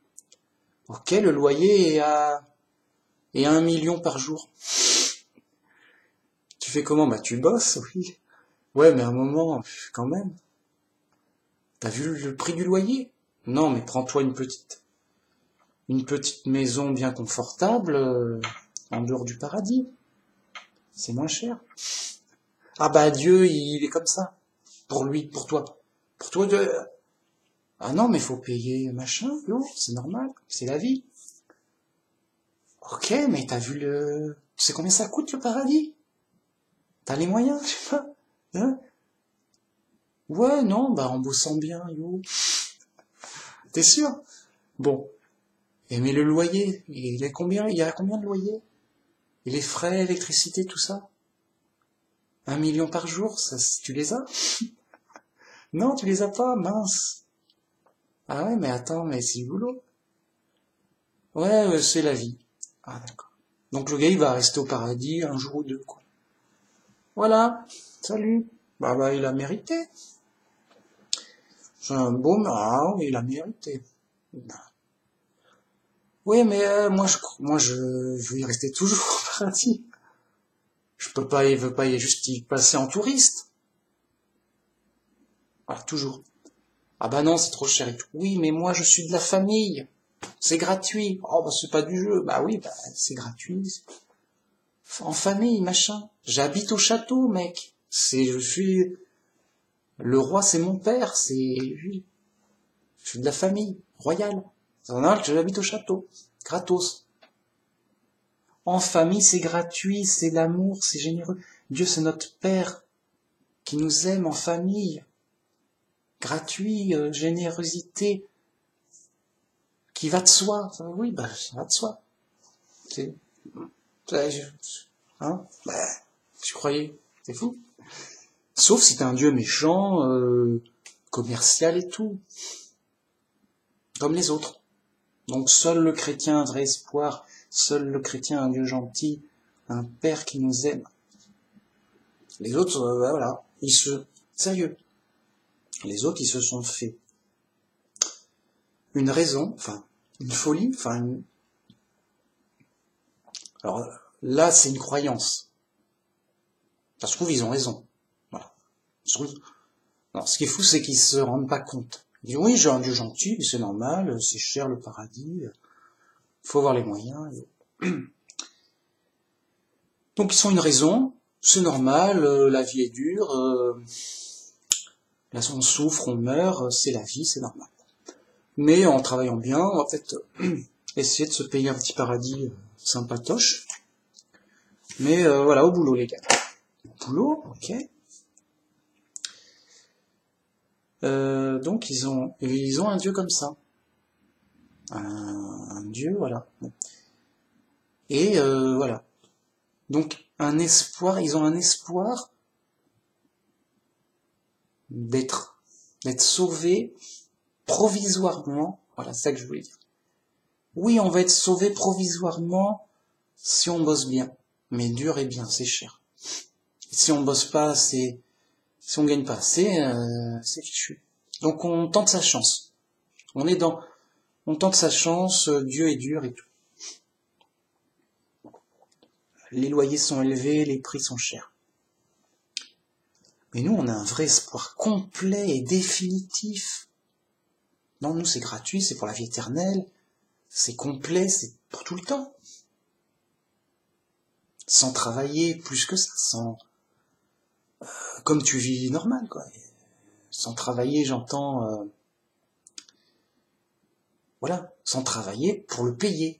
Ok, le loyer est à 1 million par jour. Tu fais comment? Tu bosses, oui. Ouais, mais à un moment, quand même. T'as vu le prix du loyer? Non, mais prends-toi une petite maison bien confortable, en dehors du paradis. C'est moins cher. Ah Dieu, il est comme ça. Pour lui, pour toi. Pour toi, ah non, mais faut payer machin, non, c'est normal, c'est la vie. Ok, mais t'as vu tu sais combien ça coûte le paradis? T'as les moyens, je sais pas. Hein? Ouais, non, en bossant bien, yo. T'es sûr? Bon. Et mais le loyer, il y a combien de loyer? Et les frais, électricité, tout ça? 1 million par jour, ça, tu les as? Non, tu les as pas, mince. Ah ouais, mais attends, mais c'est du boulot. Ouais, c'est la vie. Ah d'accord. Donc le gars, il va rester au paradis un jour ou deux, quoi. Voilà, salut. Il a mérité. C'est un beau, oui, il a mérité. Oui, mais moi je veux y rester toujours au paradis. Je peux pas, il veut pas juste y passer en touriste. Voilà, toujours. Ah bah non, c'est trop cher et tout. Oui, mais moi je suis de la famille. C'est gratuit. Oh bah c'est pas du jeu. Bah oui, bah c'est gratuit. En famille, machin. J'habite au château, mec. Je suis, le roi c'est mon père, je suis de la famille royale. C'est normal que j'habite au château. Gratos. En famille, c'est gratuit, c'est l'amour, c'est généreux. Dieu, c'est notre Père qui nous aime en famille. Gratuit, générosité, qui va de soi. Oui, bah, ça va de soi. C'est, hein, bah, tu croyais, c'est fou. Sauf si t'es un Dieu méchant, commercial et tout. Comme les autres. Donc seul le chrétien a un vrai espoir, seul le chrétien a un Dieu gentil, un Père qui nous aime. Les autres, bah, voilà, sérieux. Les autres, ils se sont fait une raison, enfin, une folie, alors là, c'est une croyance. Ça se trouve, ils ont raison. Voilà. Non, ce qui est fou, c'est qu'ils se rendent pas compte. Ils disent, oui, j'ai un Dieu gentil, c'est normal, c'est cher le paradis, faut avoir les moyens. Donc, ils ont une raison, c'est normal, la vie est dure, là, on souffre, on meurt, c'est la vie, c'est normal. Mais en travaillant bien, on va peut-être essayer de se payer un petit paradis sympatoche. Mais voilà, au boulot, les gars. Au boulot, ok. Donc ils ont un dieu comme ça. Un dieu, voilà. Et voilà. Donc ils ont un espoir d'être sauvés provisoirement. Voilà, c'est ça que je voulais dire. Oui, on va être sauvé provisoirement si on bosse bien. Mais dur et bien, c'est cher. Si on bosse pas, si on gagne pas assez, c'est fichu. Donc on tente sa chance. On tente sa chance, Dieu est dur et tout. Les loyers sont élevés, les prix sont chers. Mais nous, on a un vrai espoir complet et définitif. Non, nous, c'est gratuit, c'est pour la vie éternelle, c'est complet, c'est pour tout le temps. Sans travailler plus que ça, comme tu vis normal, quoi. Sans travailler, j'entends... voilà, sans travailler pour le payer.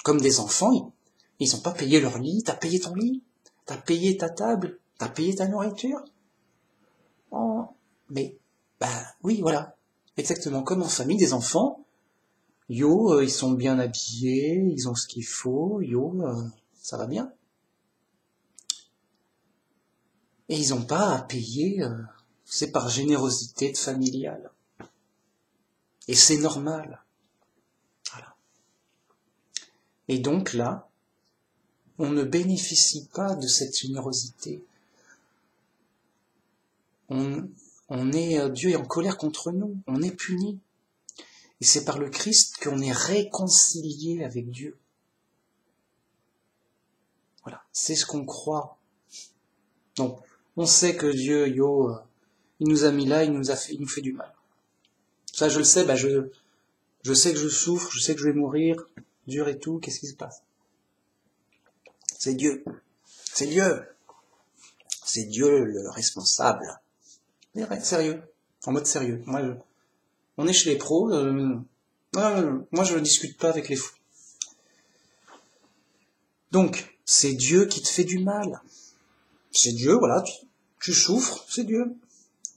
Comme des enfants, ils n'ont pas payé leur lit, t'as payé ton lit, t'as payé ta table, t'as payé ta nourriture. Oh, mais, bah oui, voilà, exactement, comme en famille, des enfants, ils sont bien habillés, ils ont ce qu'il faut, ça va bien. Et ils n'ont pas à payer, c'est par générosité familiale. Et c'est normal. Voilà. Et donc là, on ne bénéficie pas de cette générosité. Dieu est en colère contre nous, on est puni. Et c'est par le Christ qu'on est réconcilié avec Dieu. Voilà, c'est ce qu'on croit. Donc, on sait que Dieu, il nous a mis là, il nous fait du mal. Ça, je le sais, je sais que je souffre, je sais que je vais mourir, dur et tout, qu'est-ce qui se passe? C'est Dieu. C'est Dieu. C'est Dieu le responsable. Mais sérieux. En mode sérieux. On est chez les pros, moi je ne discute pas avec les fous. Donc, c'est Dieu qui te fait du mal. C'est Dieu, voilà, tu souffres, c'est Dieu.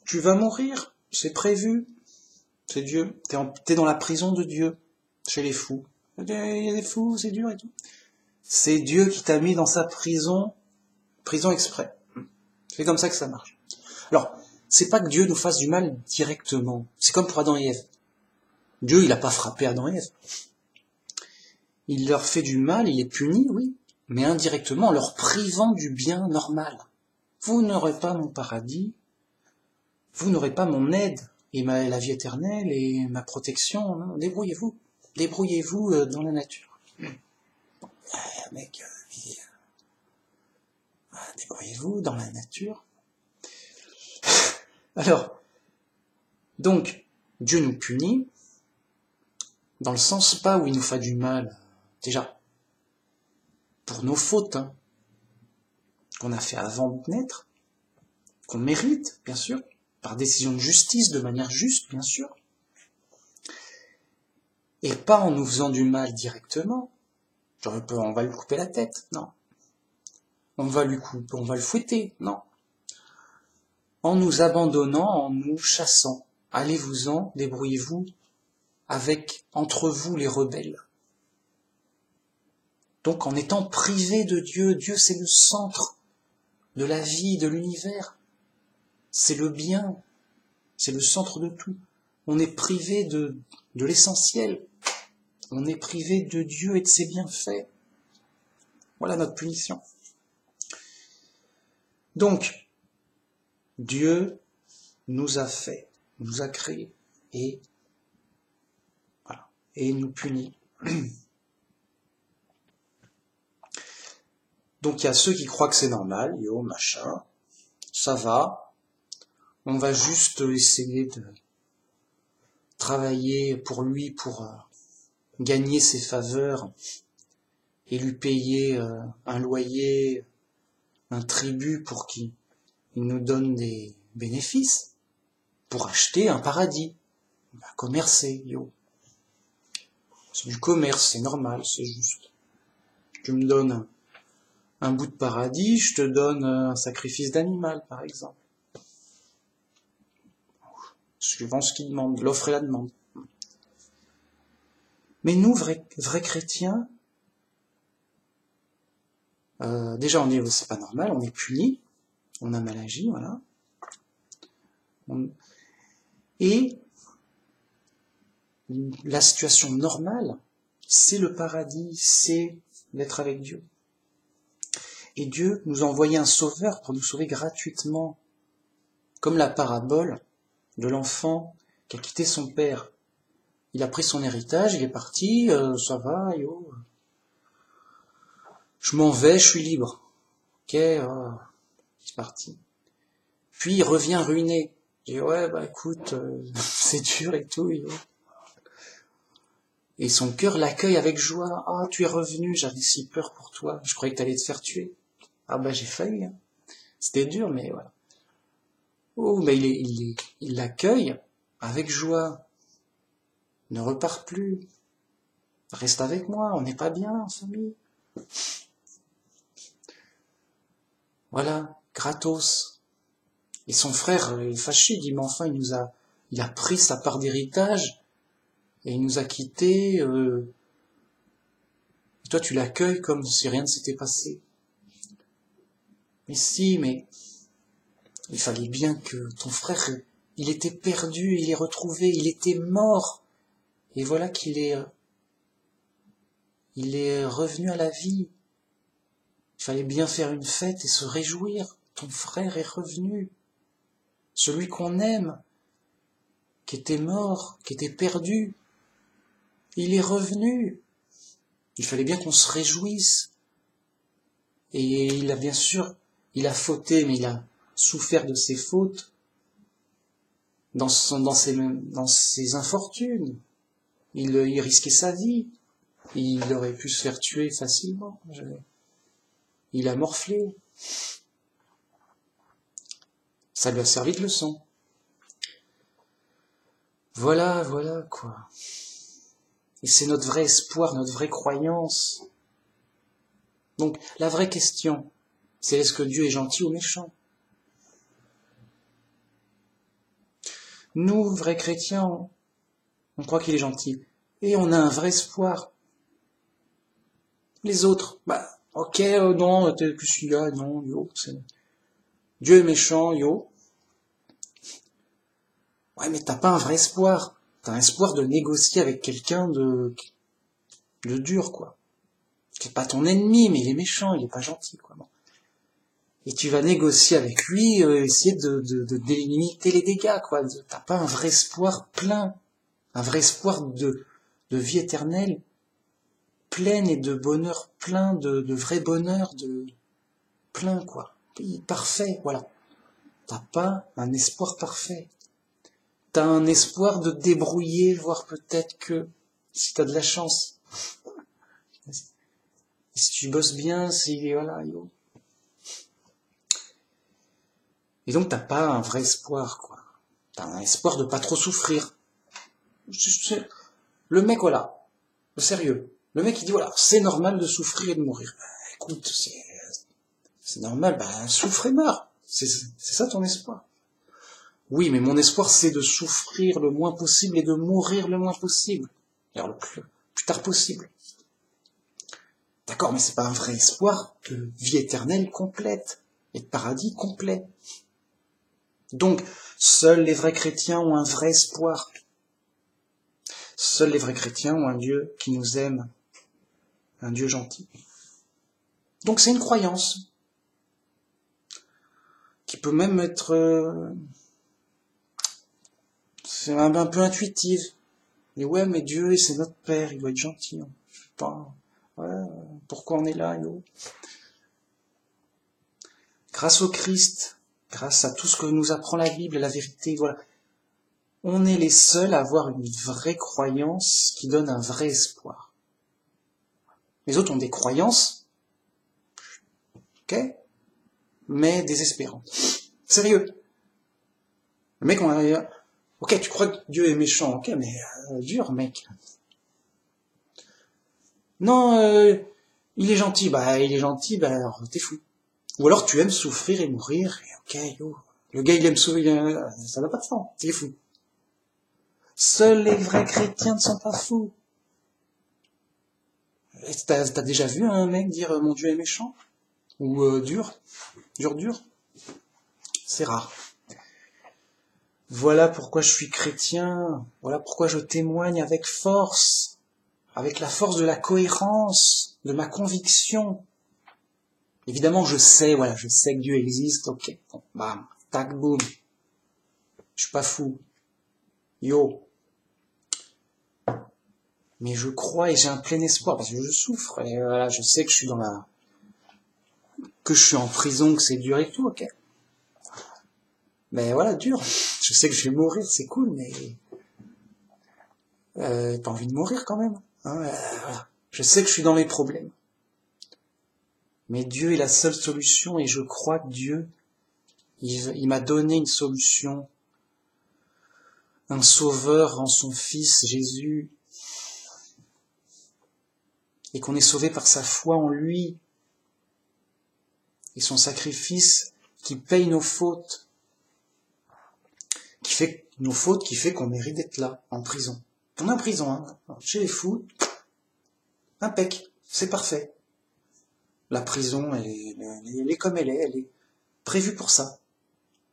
Tu vas mourir, c'est prévu. C'est Dieu. T'es dans la prison de Dieu, chez les fous. Il y a des fous, c'est dur et tout. C'est Dieu qui t'a mis dans sa prison exprès. C'est comme ça que ça marche. Alors, c'est pas que Dieu nous fasse du mal directement. C'est comme pour Adam et Ève. Dieu, il n'a pas frappé Adam et Ève. Il leur fait du mal, il les punit, oui, mais indirectement en leur privant du bien normal. Vous n'aurez pas mon paradis, vous n'aurez pas mon aide, et la vie éternelle, et ma protection, non, débrouillez-vous dans la nature. Mec, débrouillez-vous dans la nature. Alors, donc, Dieu nous punit, dans le sens pas où il nous fait du mal, déjà, pour nos fautes, hein, qu'on a fait avant de naître, qu'on mérite, bien sûr, par décision de justice, de manière juste, bien sûr, et pas en nous faisant du mal directement, genre on va lui couper la tête, non. On va le fouetter, non. En nous abandonnant, en nous chassant. Allez-vous-en, débrouillez-vous entre vous les rebelles. Donc en étant privé de Dieu, Dieu c'est le centre de la vie, de l'univers. C'est le bien, c'est le centre de tout. On est privé de l'essentiel. On est privé de Dieu et de ses bienfaits. Voilà notre punition. Donc, Dieu nous a fait, nous a créés et voilà, et nous punit. Donc il y a ceux qui croient que c'est normal, machin, ça va, on va juste essayer de travailler pour lui, pour gagner ses faveurs et lui payer un loyer, un tribut pour qu'il nous donne des bénéfices, pour acheter un paradis. On va commercer, C'est du commerce, c'est normal, c'est juste. Tu me donnes un bout de paradis, je te donne un sacrifice d'animal, par exemple. Suivant ce qu'il demande, l'offre et la demande. Mais nous, vrais chrétiens, déjà c'est pas normal, on est puni, on a mal agi, voilà. Et la situation normale, c'est le paradis, c'est d'être avec Dieu. Et Dieu nous a envoyé un sauveur pour nous sauver gratuitement, comme la parabole de l'enfant qui a quitté son père. Il a pris son héritage, il est parti, ça va, je m'en vais, je suis libre. Ok, c'est parti. Puis il revient ruiné. Je dis ouais, écoute, c'est dur et tout, Et son cœur l'accueille avec joie. Ah, tu es revenu, j'avais si peur pour toi, je croyais que t'allais te faire tuer. Ah j'ai failli, hein. C'était dur, mais voilà. Oh, mais il l'accueille avec joie. Ne repars plus. Reste avec moi, on n'est pas bien en famille. Voilà, gratos. Et son frère est fâché, il dit, mais enfin, il a pris sa part d'héritage, et il nous a quittés, et toi tu l'accueilles comme si rien ne s'était passé. Mais si, mais il fallait bien que ton frère, il était perdu, il est retrouvé, il était mort, et voilà qu'il est revenu à la vie. Il fallait bien faire une fête et se réjouir. Ton frère est revenu. Celui qu'on aime, qui était mort, qui était perdu, il est revenu. Il fallait bien qu'on se réjouisse. Et il a fauté, mais il a souffert de ses fautes dans ses infortunes. Il risquait sa vie. Il aurait pu se faire tuer facilement. Il a morflé. Ça lui a servi de leçon. Voilà, quoi. Et c'est notre vrai espoir, notre vraie croyance. Donc, la vraie question, c'est est-ce que Dieu est gentil ou méchant? Nous, vrais chrétiens, on croit qu'il est gentil. Et on a un vrai espoir. Les autres, ok, non, t'es plus celui-là, non, Dieu est méchant, Ouais, mais t'as pas un vrai espoir. T'as un espoir de négocier avec quelqu'un de dur, quoi. C'est pas ton ennemi, mais il est méchant, il est pas gentil, quoi. Bon. Et tu vas négocier avec lui, essayer de délimiter les dégâts, quoi. T'as pas un vrai espoir plein, un vrai espoir de vie éternelle. pleine et de bonheur plein, de vrai bonheur, de plein, quoi. Parfait, voilà. T'as pas un espoir parfait. T'as un espoir de te débrouiller, voire peut-être que, si t'as de la chance, si tu bosses bien, si, voilà, yo. Et donc t'as pas un vrai espoir, quoi. T'as un espoir de pas trop souffrir. Le mec, voilà, sérieux. Le mec, il dit, voilà, c'est normal de souffrir et de mourir. Écoute, c'est normal, souffre et meurs. C'est ça ton espoir. Oui, mais mon espoir, c'est de souffrir le moins possible et de mourir le moins possible. Alors, le plus tard possible. D'accord, mais c'est pas un vrai espoir de vie éternelle complète et de paradis complet. Donc, seuls les vrais chrétiens ont un vrai espoir. Seuls les vrais chrétiens ont un Dieu qui nous aime, un Dieu gentil. Donc c'est une croyance qui peut même être c'est un peu intuitive. Mais ouais, mais Dieu, c'est notre Père, il doit être gentil. Je sais pas. Ouais, pourquoi on est là, yo? Grâce au Christ, grâce à tout ce que nous apprend la Bible, la vérité, voilà. On est les seuls à avoir une vraie croyance qui donne un vrai espoir. Les autres ont des croyances, ok, mais désespérantes. Sérieux. Le mec, ok, tu crois que Dieu est méchant, ok, mais dur, mec. Non, il est gentil, il est gentil, alors t'es fou. Ou alors tu aimes souffrir et mourir, et ok, yo. Le gars il aime souffrir, ça n'a pas de sens, t'es fou. Seuls les vrais chrétiens ne sont pas fous. T'as déjà vu un mec dire mon Dieu est méchant? Ou dur? Dur? C'est rare. Voilà pourquoi je suis chrétien, voilà pourquoi je témoigne avec force, avec la force de la cohérence, de ma conviction. Évidemment, je sais que Dieu existe, ok, bon, bam, tac, boum. Je suis pas fou. Yo. Mais je crois et j'ai un plein espoir, parce que je souffre, et voilà, je sais que je suis en prison, que c'est dur et tout, ok. Mais voilà, dur. Je sais que je vais mourir, c'est cool, mais t'as envie de mourir quand même. Hein, voilà. Je sais que je suis dans mes problèmes. Mais Dieu est la seule solution et je crois que Dieu, il m'a donné une solution, un sauveur en son Fils Jésus, et qu'on est sauvé par sa foi en lui et son sacrifice qui paye nos fautes, qui fait qu'on mérite d'être là, en prison. On est en prison, hein, chez les fous, impec, c'est parfait. La prison, elle est comme elle est prévue pour ça.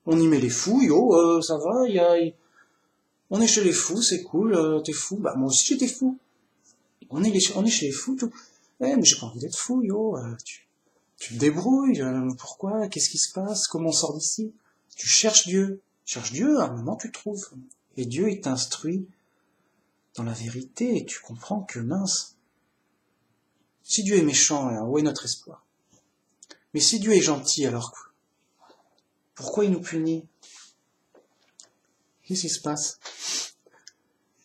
On y met les fous, yo, ça va, on est chez les fous, c'est cool, t'es fou, moi aussi j'étais fou. On est chez les fous, tout. Mais j'ai pas envie d'être fou, yo, tu te débrouilles, pourquoi, qu'est-ce qui se passe, comment on sort d'ici? Tu cherches Dieu, à un moment tu trouves. Et Dieu, il t'instruit dans la vérité, et tu comprends que mince, si Dieu est méchant, alors où est notre espoir? Mais si Dieu est gentil, alors quoi? Pourquoi il nous punit? Qu'est-ce qui se passe?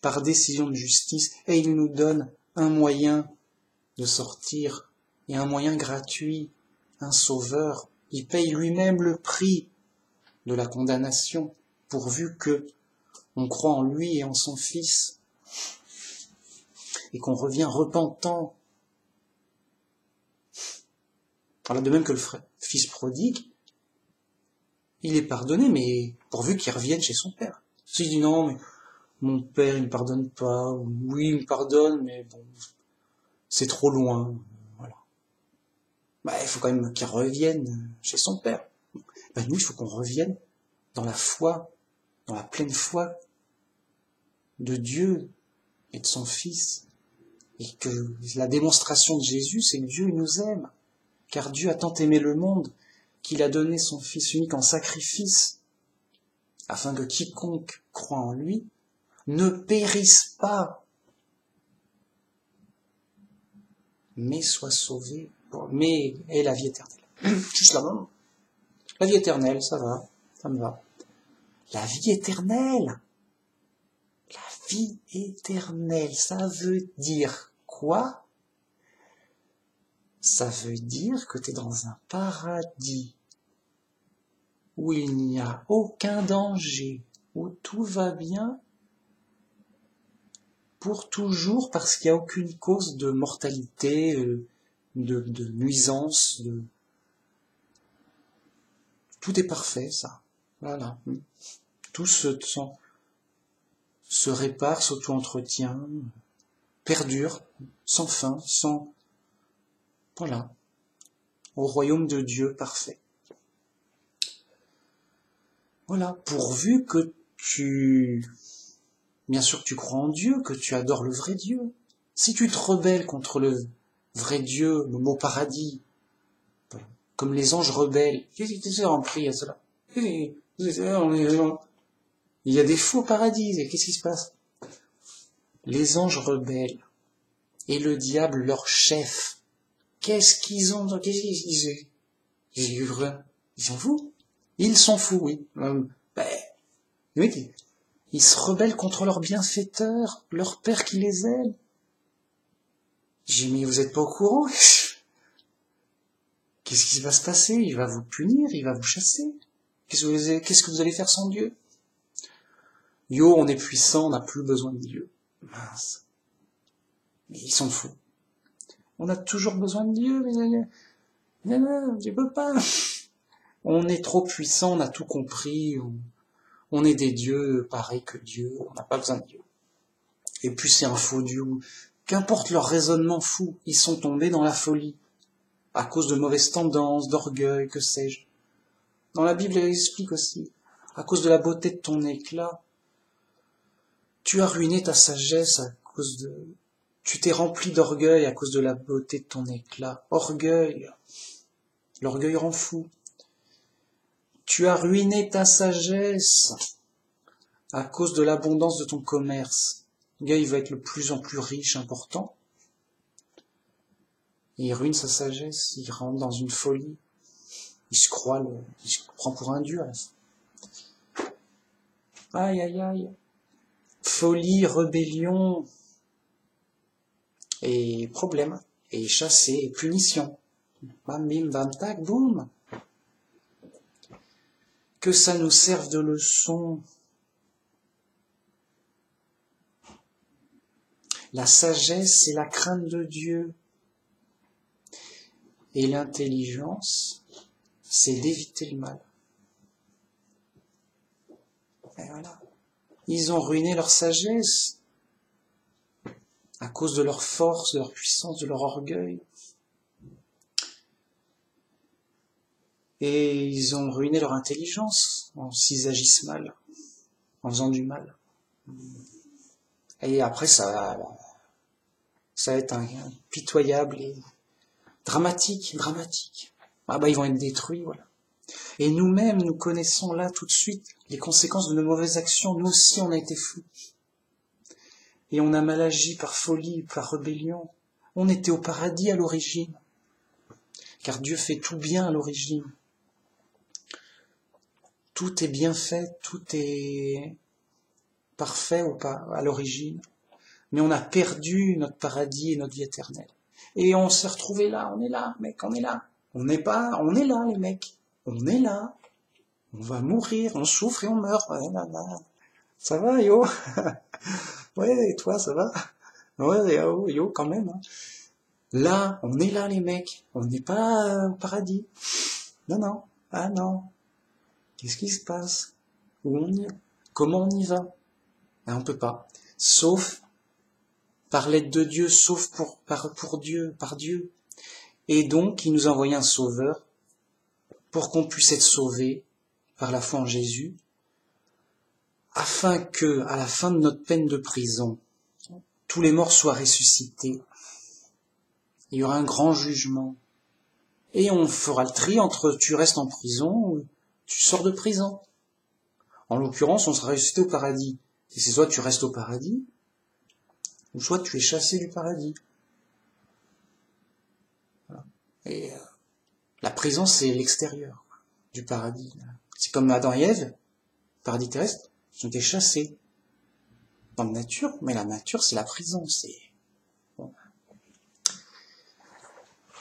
Par décision de justice, et il nous donne un moyen de sortir, et un moyen gratuit, un sauveur. Il paye lui-même le prix de la condamnation, pourvu que on croit en lui et en son Fils, et qu'on revient repentant. Alors de même que le fils prodigue, il est pardonné, mais pourvu qu'il revienne chez son père. S'il dit non, mais mon père, il me pardonne pas, ou oui, il me pardonne, mais bon, c'est trop loin, voilà. Il faut quand même qu'il revienne chez son père. Nous, il faut qu'on revienne dans la foi, dans la pleine foi de Dieu et de son Fils. Et que la démonstration de Jésus, c'est que Dieu nous aime. Car Dieu a tant aimé le monde qu'il a donné son Fils unique en sacrifice, afin que quiconque croit en lui ne périsse pas, mais sois sauvé, mais aie la vie éternelle. Juste là, non. La vie éternelle, ça va, ça me va. La vie éternelle, la vie éternelle, ça veut dire quoi? Ça veut dire que tu es dans un paradis où il n'y a aucun danger, où tout va bien pour toujours parce qu'il n'y a aucune cause de mortalité, de nuisance, tout est parfait, ça. Voilà. Tout se répare, s'auto-entretient, perdure, sans fin, voilà. Au royaume de Dieu parfait. Voilà. Pourvu que bien sûr que tu crois en Dieu, que tu adores le vrai Dieu. Si tu te rebelles contre le vrai Dieu, le mot paradis, voilà, comme les anges rebelles, qu'est-ce que c'est rempli à cela? Il y a des faux paradis, et qu'est-ce qui se passe? Les anges rebelles, et le diable leur chef, qu'est-ce qu'ils ont, ils sont fous? Ils sont fous, oui. Oui, ils se rebellent contre leur bienfaiteur, leur père qui les aime. J'ai dit, mais vous êtes pas au courant? Qu'est-ce qui va se passer? Il va vous punir, il va vous chasser. Qu'est-ce que vous allez faire sans Dieu? Yo, on est puissant, on n'a plus besoin de Dieu. Mince. Mais ils sont fous. On a toujours besoin de Dieu, non, je peux pas. On est trop puissant, on a tout compris, on est des dieux pareils que Dieu, on n'a pas besoin de Dieu. Et puis c'est un faux Dieu. Qu'importe leur raisonnement fou, ils sont tombés dans la folie, à cause de mauvaises tendances, d'orgueil, que sais-je. Dans la Bible, elle explique aussi, à cause de la beauté de ton éclat, tu as ruiné ta sagesse à cause de... Tu t'es rempli d'orgueil à cause de la beauté de ton éclat. Orgueil. L'orgueil rend fou. Tu as ruiné ta sagesse à cause de l'abondance de ton commerce. Le gars, il va être de plus en plus riche, important. Et il ruine sa sagesse, il rentre dans une folie. Il se prend pour un dieu à la fin. Aïe, aïe, aïe. Folie, rébellion, et problème, et chasser, et punition. Bam, bim, bam, tac, boum. Que ça nous serve de leçon. La sagesse, c'est la crainte de Dieu. Et l'intelligence, c'est d'éviter le mal. Et voilà. Ils ont ruiné leur sagesse à cause de leur force, de leur puissance, de leur orgueil. Et ils ont ruiné leur intelligence s'ils agissent mal, en faisant du mal. Et après, ça va être pitoyable et dramatique. Ah bah, ils vont être détruits, voilà. Et nous-mêmes, nous connaissons là tout de suite les conséquences de nos mauvaises actions. Nous aussi, on a été fous. Et on a mal agi par folie, par rébellion. On était au paradis à l'origine. Car Dieu fait tout bien à l'origine. Tout est bien fait, tout est parfait à l'origine. Mais on a perdu notre paradis et notre vie éternelle. Et on s'est retrouvé là, on est là, mec, on est là. On est là, les mecs. On est là. On va mourir, on souffre et on meurt. Ouais, ça va, yo? Ouais, et toi, ça va? Ouais, yo, quand même. Hein. Là, on est là, les mecs. On n'est pas au paradis. Non. Ah non. Qu'est-ce qui se passe? Comment on y va? On peut pas. Sauf par l'aide de Dieu, sauf pour Dieu, par Dieu. Et donc, il nous a envoyé un sauveur pour qu'on puisse être sauvé par la foi en Jésus, afin que, à la fin de notre peine de prison, tous les morts soient ressuscités. Il y aura un grand jugement. Et on fera le tri entre tu restes en prison ou tu sors de prison. En l'occurrence, on sera ressuscité au paradis. Et c'est soit tu restes au paradis, ou soit tu es chassé du paradis. Et la prison, c'est l'extérieur du paradis. C'est comme Adam et Ève, paradis terrestre, ils ont été chassés dans la nature, mais la nature, c'est la prison. C'est bon.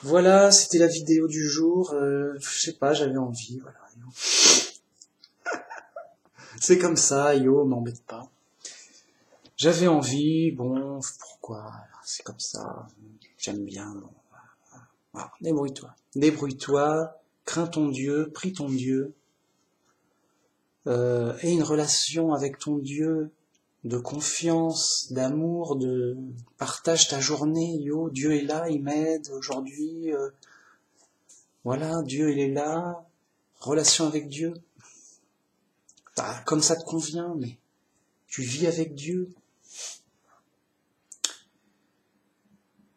Voilà, c'était la vidéo du jour. Je sais pas, j'avais envie. Voilà. C'est comme ça, yo, m'embête pas. J'avais envie, bon, pourquoi? C'est comme ça. J'aime bien. Bon, voilà. Débrouille-toi. Débrouille-toi. Crains ton Dieu, prie ton Dieu. Aie une relation avec ton Dieu de confiance, d'amour, de partage ta journée, yo, Dieu est là, il m'aide aujourd'hui, voilà, Dieu il est là, relation avec Dieu, comme ça te convient, mais tu vis avec Dieu,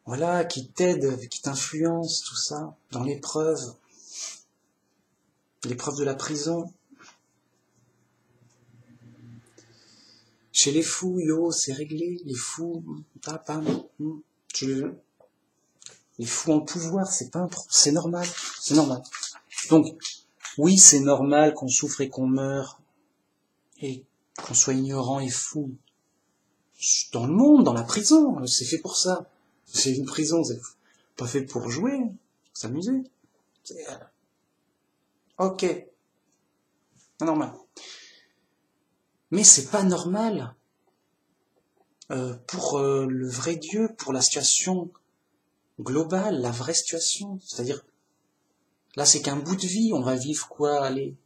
voilà, qui t'aide, qui t'influence, tout ça, dans l'épreuve de la prison. Chez les fous, yo, c'est réglé, les fous, les fous en pouvoir, c'est normal, c'est normal. Donc, oui, c'est normal qu'on souffre et qu'on meure, et qu'on soit ignorant et fou. Dans le monde, dans la prison, c'est fait pour ça. C'est une prison, c'est pas fait pour jouer, pour s'amuser. Ok, c'est normal. Mais c'est pas normal pour le vrai Dieu, pour la situation globale, la vraie situation. C'est-à-dire, là c'est qu'un bout de vie, on va vivre quoi, allez,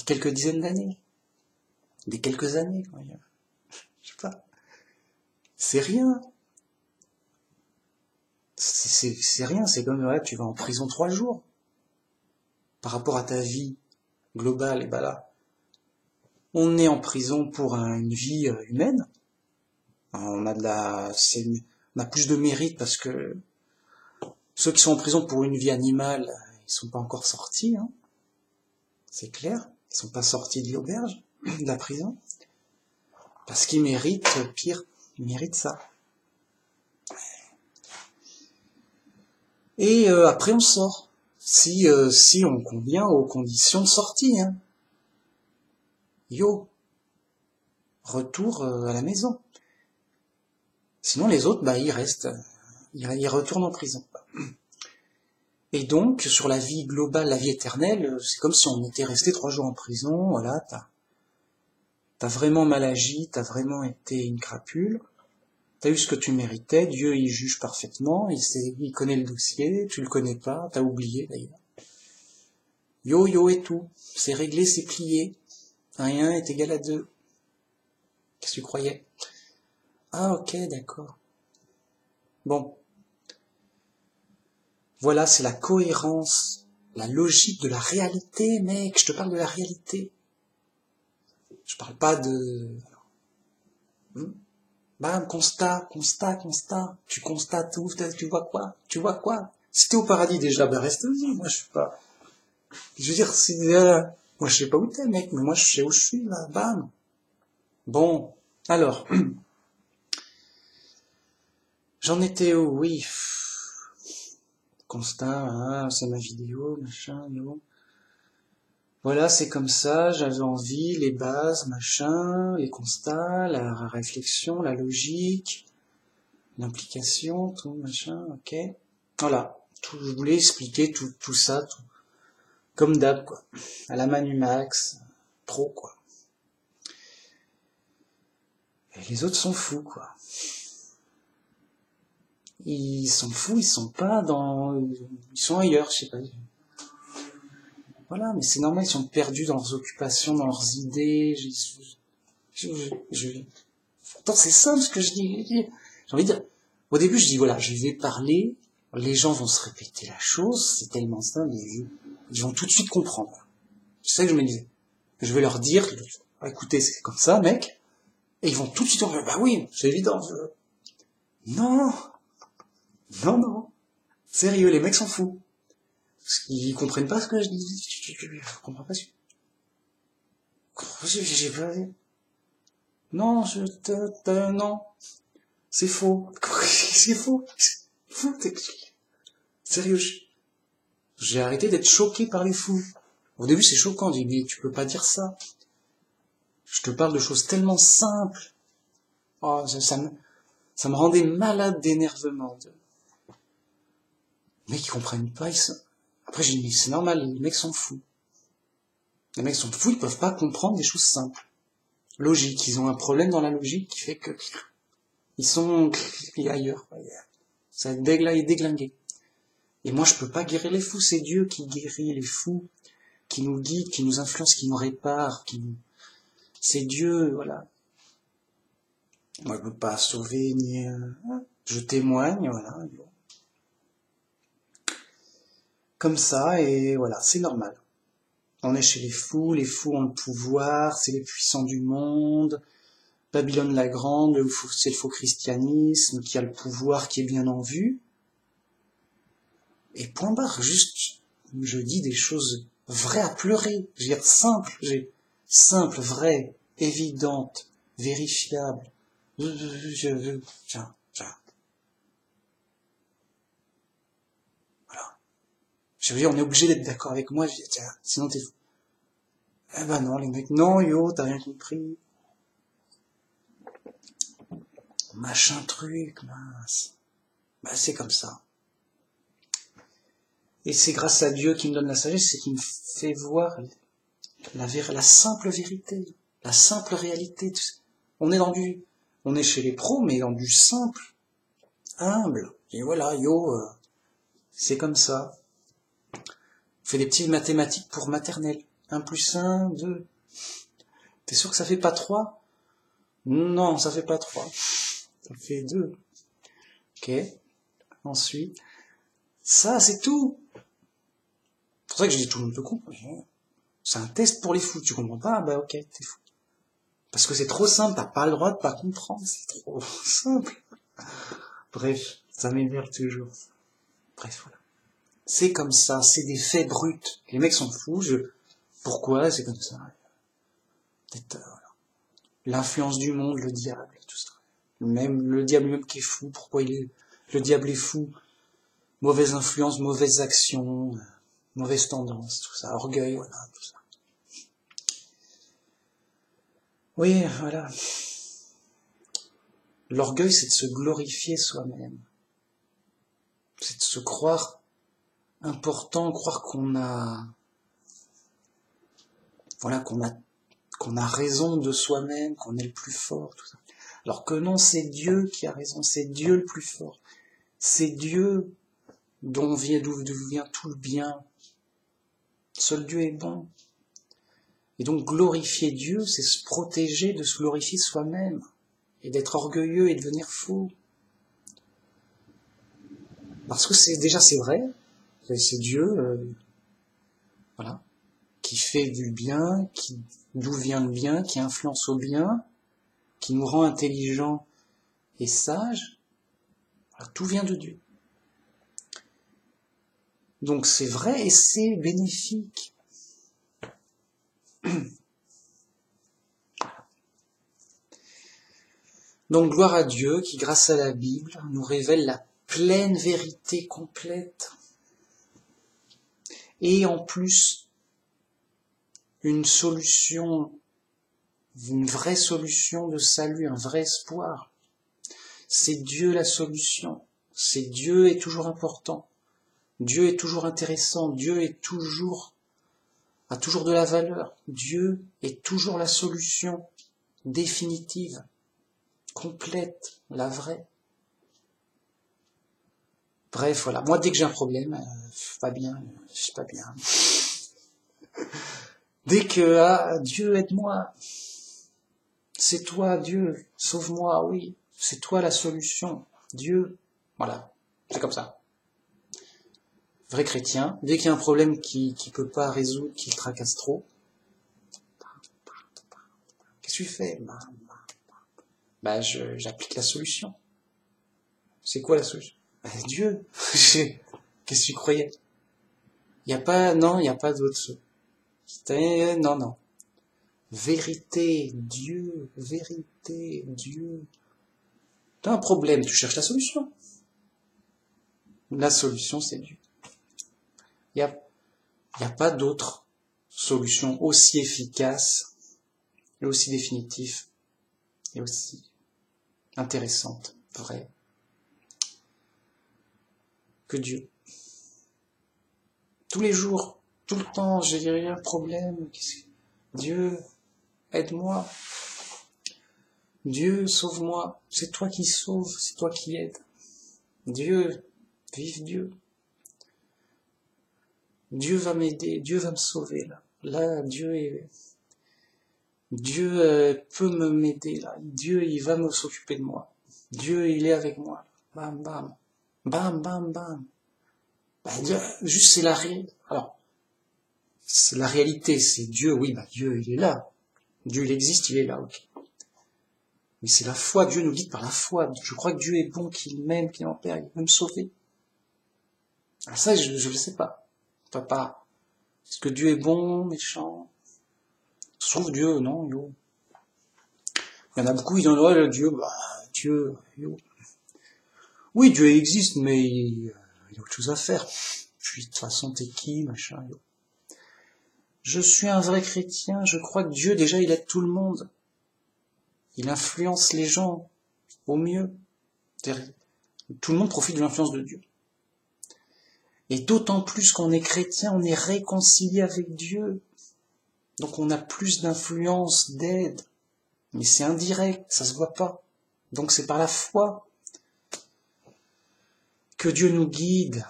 quelques dizaines d'années. Des quelques années, quoi. Je sais pas. C'est rien. C'est rien, c'est comme, ouais, tu vas en prison 3 jours. Par rapport à ta vie globale, et ben là, on est en prison pour une vie humaine. On a plus de mérite parce que ceux qui sont en prison pour une vie animale, ils sont pas encore sortis, hein. C'est clair. Ils sont pas sortis de l'auberge, de la prison. Parce qu'ils méritent pire. Ils méritent ça. Et après on sort. Si on convient aux conditions de sortie, hein. Yo, retour à la maison. Sinon les autres, bah ils restent, ils retournent en prison. Et donc sur la vie globale, la vie éternelle, c'est comme si on était resté 3 jours en prison. Voilà, t'as vraiment mal agi, t'as vraiment été une crapule. T'as eu ce que tu méritais. Dieu il juge parfaitement, il connaît le dossier. Tu le connais pas, t'as oublié d'ailleurs. Yo et tout, c'est réglé, c'est plié. 1 est égal à 2. Qu'est-ce que tu croyais? Ah ok, d'accord. Bon, voilà, c'est la cohérence, la logique de la réalité, mec, je te parle de la réalité. Je parle pas de... Bam, constat. Tu constates tout, tu vois quoi? Si t'es au paradis déjà, ben reste-y, moi je suis pas... Je veux dire, moi je sais pas où t'es, mec, mais moi je sais où je suis, là, bam. Bon, alors... J'en étais où? Oui. Constat, hein, c'est ma vidéo, machin, yo. Voilà, c'est comme ça, j'avais envie, les bases, machin, les constats, la réflexion, la logique, l'implication, tout, machin, ok. Voilà, je voulais expliquer tout ça, tout, comme d'hab, quoi. À la Manu Max, trop, quoi. Et les autres sont fous, quoi. Ils sont fous, ils sont pas dans... Ils sont ailleurs, je sais pas. Voilà, mais c'est normal, ils sont perdus dans leurs occupations, dans leurs idées. Pourtant, c'est simple ce que je dis. J'ai envie de dire, au début, je dis, voilà, je vais parler, les gens vont se répéter la chose, c'est tellement simple, ils vont tout de suite comprendre. C'est ça que je me disais. Je vais leur dire, écoutez, c'est comme ça, mec, et ils vont tout de suite dire, bah oui, c'est évident. Non, non. Sérieux, les mecs s'en foutent. Parce qu'ils comprennent pas ce que je dis. Je comprends pas ce que... J'ai pas vu. Non, non. C'est faux. C'est faux. Faux, t'es... Sérieux. J'ai arrêté d'être choqué par les fous. Au début, c'est choquant. Je dis, mais tu peux pas dire ça. Je te parle de choses tellement simples. Oh, ça me rendait malade d'énervement. Les mecs, ils comprennent pas. Après, j'ai dit, mais c'est normal, les mecs sont fous. Les mecs sont fous, ils peuvent pas comprendre des choses simples. Logique, ils ont un problème dans la logique qui fait que ils sont ailleurs. Ça est déglingué. Et moi, je peux pas guérir les fous, c'est Dieu qui guérit les fous, qui nous guide, qui nous influence, qui nous répare, c'est Dieu, voilà. Moi, je peux pas sauver, ni, je témoigne, voilà. Comme ça, et voilà, c'est normal. On est chez les fous ont le pouvoir, c'est les puissants du monde, Babylone la Grande, c'est le faux christianisme, qui a le pouvoir, qui est bien en vue. Et point barre, juste, je dis des choses vraies à pleurer, je veux dire simple, vraies, évidentes, vérifiables. Tiens. Voilà. Je veux dire, on est obligé d'être d'accord avec moi, je dis, tiens, sinon t'es fou. Eh ben non, les mecs, non, yo, t'as rien compris. Machin truc, mince. Bah, c'est comme ça. Et c'est grâce à Dieu qui me donne la sagesse, c'est qui me fait voir la simple vérité, la simple réalité. On est chez les pros, mais dans du simple, humble. Et voilà, yo, c'est comme ça. On fait des petites mathématiques pour maternelle. 1 plus 1, 2. T'es sûr que ça fait pas 3? Non, ça fait pas 3. Ça fait 2. Ok. Ensuite, ça, c'est tout. C'est pour ça que je dis tout le monde peut comprendre. C'est un test pour les fous. Tu comprends pas? Bah ok, t'es fou. Parce que c'est trop simple, t'as pas le droit de pas comprendre. C'est trop simple. Bref, ça m'énerve toujours. Bref, voilà. C'est comme ça, c'est des faits bruts. Les mecs sont fous, pourquoi c'est comme ça? Peut-être, voilà. L'influence du monde, le diable, tout ça. Même le diable même qui est fou, le diable est fou? Mauvaise influence, mauvaises actions, mauvaise tendance, tout ça, orgueil, voilà, tout ça. Oui, voilà. L'orgueil, c'est de se glorifier soi-même. C'est de se croire important, croire qu'on a raison de soi-même, qu'on est le plus fort, tout ça. Alors que non, c'est Dieu qui a raison, c'est Dieu le plus fort. C'est Dieu d'où vient tout le bien. Seul Dieu est bon. Et donc glorifier Dieu, c'est se protéger de se glorifier soi-même, et d'être orgueilleux et devenir fou. Parce que c'est vrai, c'est Dieu, voilà, qui fait du bien, d'où vient le bien, qui influence au bien, qui nous rend intelligents et sages. Voilà, tout vient de Dieu. Donc c'est vrai et c'est bénéfique. Donc gloire à Dieu qui, grâce à la Bible, nous révèle la pleine vérité complète. Et en plus, une vraie solution de salut, un vrai espoir. C'est Dieu la solution. C'est Dieu est toujours important. Dieu est toujours intéressant. Dieu a toujours de la valeur. Dieu est toujours la solution définitive, complète, la vraie. Bref, voilà. Moi, dès que j'ai un problème, je suis pas bien. Dès que, Dieu aide-moi. C'est toi, Dieu, sauve-moi, oui. C'est toi la solution. Dieu, voilà. C'est comme ça. Vrai chrétien, dès qu'il y a un problème qui peut pas résoudre, qui tracasse trop, qu'est-ce que tu fais? J'applique la solution. C'est quoi la solution? Dieu. Qu'est-ce que tu croyais? Il y a pas d'autre. Non. Vérité, Dieu. T'as un problème, tu cherches la solution. La solution, c'est Dieu. Il n'y a pas d'autre solution aussi efficace et aussi définitive et aussi intéressante, vraie, que Dieu. Tous les jours, tout le temps, j'ai un problème. Dieu, aide-moi. Dieu, sauve-moi. C'est toi qui sauves, c'est toi qui aides. Dieu, vive Dieu. Dieu va m'aider, Dieu va me sauver là. Là, Dieu peut m'aider là. Dieu, il va me s'occuper de moi. Dieu, il est avec moi. Bam, bam. Bam, bam, bam. Dieu, juste c'est la réalité. Alors, c'est la réalité, c'est Dieu, oui, Dieu, il est là. Dieu, il existe, il est là, ok. Mais c'est la foi, Dieu nous guide par la foi. Je crois que Dieu est bon, qu'il m'aime, qu'il m'empère, il veut me sauver. Alors ça, je le sais pas. Papa, est-ce que Dieu est bon, méchant? Sauf Dieu, non, yo. Il y en a beaucoup, ils disent, ouais, Dieu, Dieu, yo. Oui, Dieu existe, mais il y a autre chose à faire. Puis, de toute façon, t'es qui, machin, yo. Je suis un vrai chrétien, je crois que Dieu, déjà, il aide tout le monde. Il influence les gens au mieux. Tout le monde profite de l'influence de Dieu. Et d'autant plus qu'on est chrétien, on est réconcilié avec Dieu. Donc on a plus d'influence, d'aide. Mais c'est indirect, ça se voit pas. Donc c'est par la foi que Dieu nous guide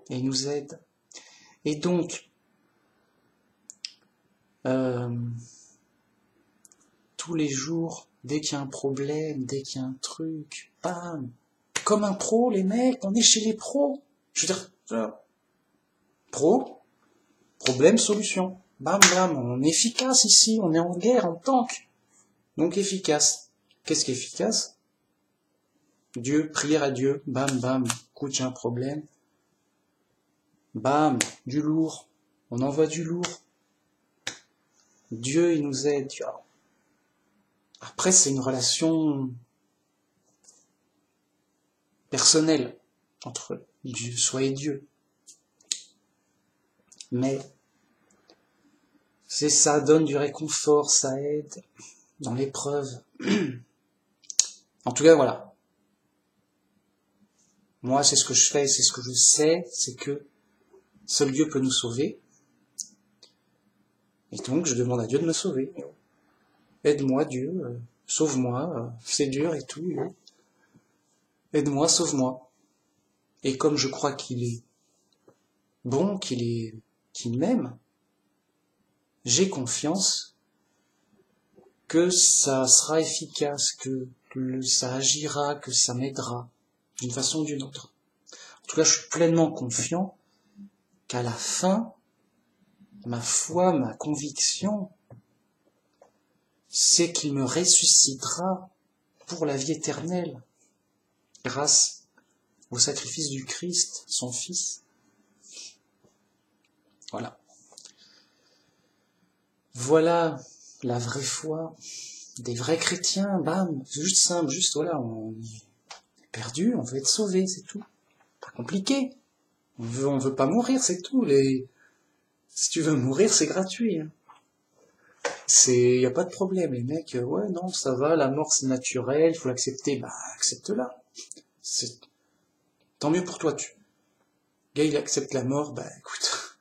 et nous aide. Et donc, tous les jours, dès qu'il y a un problème, dès qu'il y a un truc, bam, comme un pro, les mecs, on est chez les pros. Je veux dire, pro, problème, solution. Bam, bam, on est efficace ici, on est en guerre, en tank. Donc efficace. Qu'est-ce qui est efficace? Dieu, prière à Dieu, bam, bam, écoute, j'ai un problème. Bam, du lourd. On envoie du lourd. Dieu, il nous aide. Après, c'est une relation personnelle entre Dieu, soi et Dieu. Mais ça donne du réconfort, ça aide dans l'épreuve. En tout cas, voilà. Moi, c'est ce que je fais, c'est ce que je sais, c'est que seul Dieu peut nous sauver. Et donc, je demande à Dieu de me sauver. Aide-moi, Dieu, sauve-moi, c'est dur et tout. Aide-moi, sauve-moi. Et comme je crois qu'il est bon, qu'il m'aime, j'ai confiance que ça sera efficace, que ça agira, que ça m'aidera, d'une façon ou d'une autre. En tout cas, je suis pleinement confiant qu'à la fin, ma foi, ma conviction, c'est qu'il me ressuscitera pour la vie éternelle, grâce au sacrifice du Christ, son Fils. Voilà. Voilà la vraie foi des vrais chrétiens, bam, c'est juste simple, juste voilà, on est perdu, on veut être sauvé, c'est tout. Pas compliqué. On veut pas mourir, c'est tout. Si tu veux mourir, c'est gratuit. Hein. Y a pas de problème. Les mecs, ouais, non, ça va, la mort c'est naturel, il faut l'accepter. Accepte-la. Tant mieux pour toi, le gars, il accepte la mort, écoute.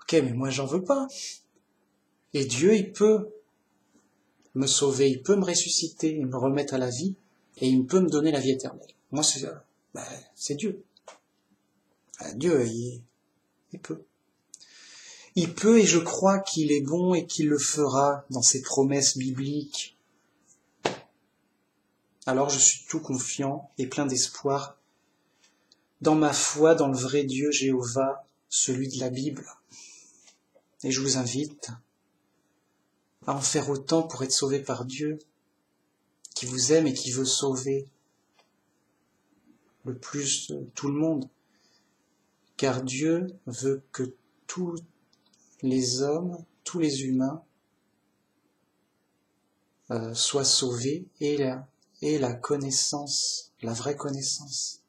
Ok, mais moi, j'en veux pas. Et Dieu, il peut me sauver, il peut me ressusciter, me remettre à la vie, et il peut me donner la vie éternelle. Moi, c'est Dieu. Dieu, il peut. Il peut, et je crois qu'il est bon et qu'il le fera dans ses promesses bibliques. Alors je suis tout confiant et plein d'espoir dans ma foi dans le vrai Dieu Jéhovah, celui de la Bible. Et je vous invite à en faire autant pour être sauvé par Dieu, qui vous aime et qui veut sauver le plus tout le monde. Car Dieu veut que tous les hommes, tous les humains soient sauvés et la connaissance, la vraie connaissance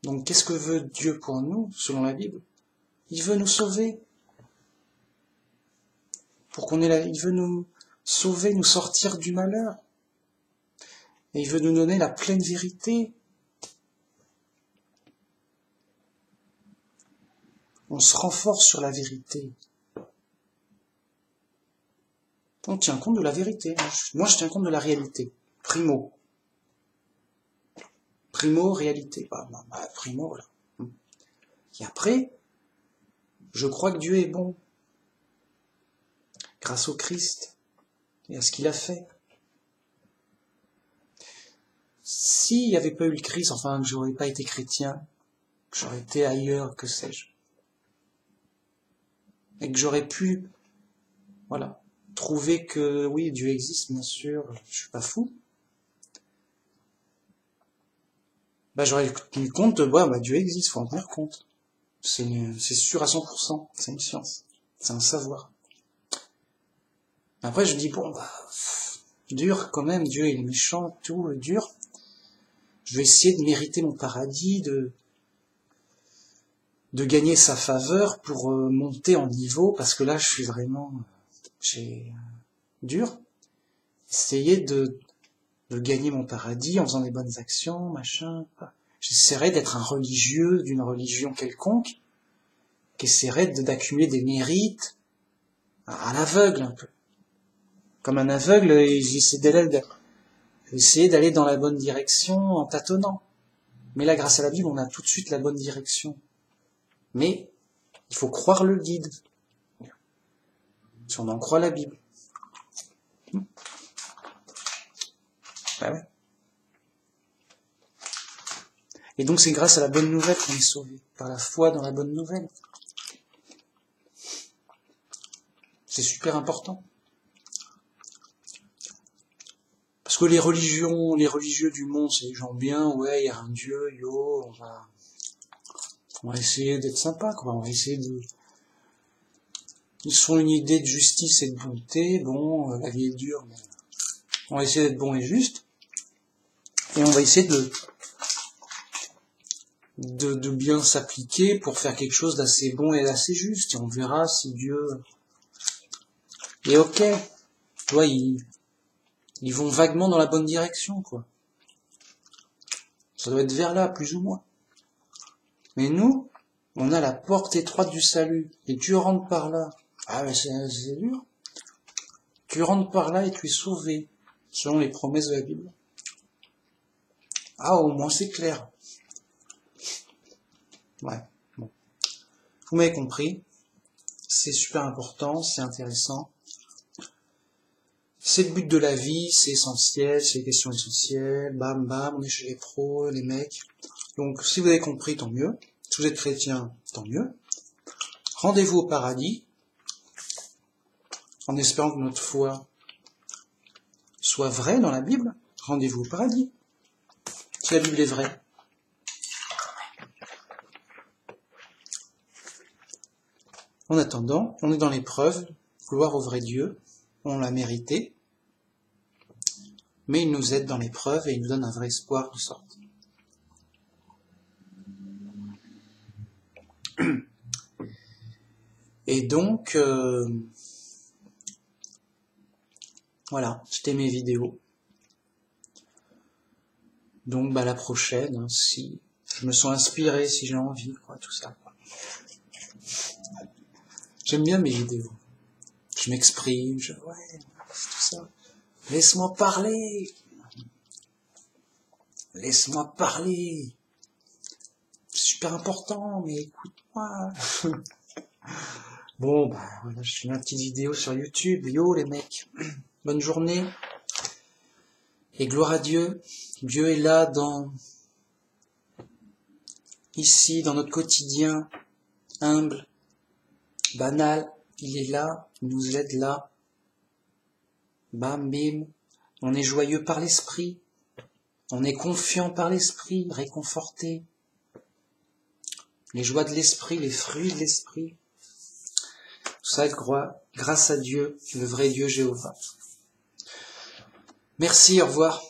Donc qu'est-ce que veut Dieu pour nous, selon la Bible? Il veut nous sauver. Il veut nous sauver, nous sortir du malheur. Et il veut nous donner la pleine vérité. On se renforce sur la vérité. On tient compte de la vérité. Moi, je tiens compte de la réalité. Primo, réalité. Primo, là. Et après, je crois que Dieu est bon. Grâce au Christ et à ce qu'il a fait. S'il n'y avait pas eu le Christ, enfin, que j'aurais pas été chrétien, que j'aurais été ailleurs, que sais-je, et que j'aurais pu, voilà, trouver que, oui, Dieu existe, bien sûr, je suis pas fou, j'aurais tenu compte de, Dieu existe, faut en tenir compte. C'est sûr à 100%, c'est une science, c'est un savoir. Après, je dis, dur quand même, Dieu il est méchant, tout, dur. Je vais essayer de mériter mon paradis, de gagner sa faveur pour monter en niveau, parce que là, je suis vraiment dur. Essayer de gagner mon paradis en faisant des bonnes actions, machin. J'essaierai d'être un religieux d'une religion quelconque, qui essaierait d'accumuler des mérites à l'aveugle un peu. Comme un aveugle, j'essaie d'aller dans la bonne direction en tâtonnant. Mais là, grâce à la Bible, on a tout de suite la bonne direction. Mais il faut croire le guide. Si on en croit la Bible. Ouais. Et donc c'est grâce à la bonne nouvelle qu'on est sauvé. Par la foi dans la bonne nouvelle. C'est super important. Parce que les religieux du monde, c'est des gens bien, ouais, il y a un Dieu, on va essayer d'être sympa, quoi. On va essayer ils se font une idée de justice et de bonté, la vie est dure, mais on va essayer d'être bon et juste. Et on va essayer de bien s'appliquer pour faire quelque chose d'assez bon et d'assez juste. Et on verra si Dieu est ok. Tu vois, ils vont vaguement dans la bonne direction, quoi. Ça doit être vers là, plus ou moins. Mais nous, on a la porte étroite du salut. Et tu rentres par là. Ah, mais c'est dur. Tu rentres par là et tu es sauvé, selon les promesses de la Bible. Ah, au moins c'est clair. Ouais, bon. Vous m'avez compris. C'est super important, c'est intéressant. C'est le but de la vie, c'est essentiel, c'est les questions essentielles, bam bam, on est chez les pros, les mecs. Donc si vous avez compris, tant mieux. Si vous êtes chrétien, tant mieux. Rendez-vous au paradis, en espérant que notre foi soit vraie dans la Bible. Rendez-vous au paradis, si la Bible est vraie. En attendant, on est dans l'épreuve, gloire au vrai Dieu, on l'a mérité, mais il nous aide dans l'épreuve et il nous donne un vrai espoir de sortie. Et donc, voilà, c'était mes vidéos. Donc, la prochaine, si je me sens inspiré, si j'ai envie, tout ça. J'aime bien mes vidéos. Je m'exprime, tout ça. Laisse-moi parler. Laisse-moi parler. C'est super important, mais écoute-moi. Bon, voilà, je fais ma petite vidéo sur YouTube. Yo les mecs, bonne journée. Et gloire à Dieu. Dieu est là ici, dans notre quotidien, humble, banal. Il est là, il nous aide là. Bam, bim. On est joyeux par l'esprit. On est confiant par l'esprit, réconforté. Les joies de l'esprit, les fruits de l'esprit. Tout ça, grâce à Dieu, le vrai Dieu Jéhovah. Merci, au revoir.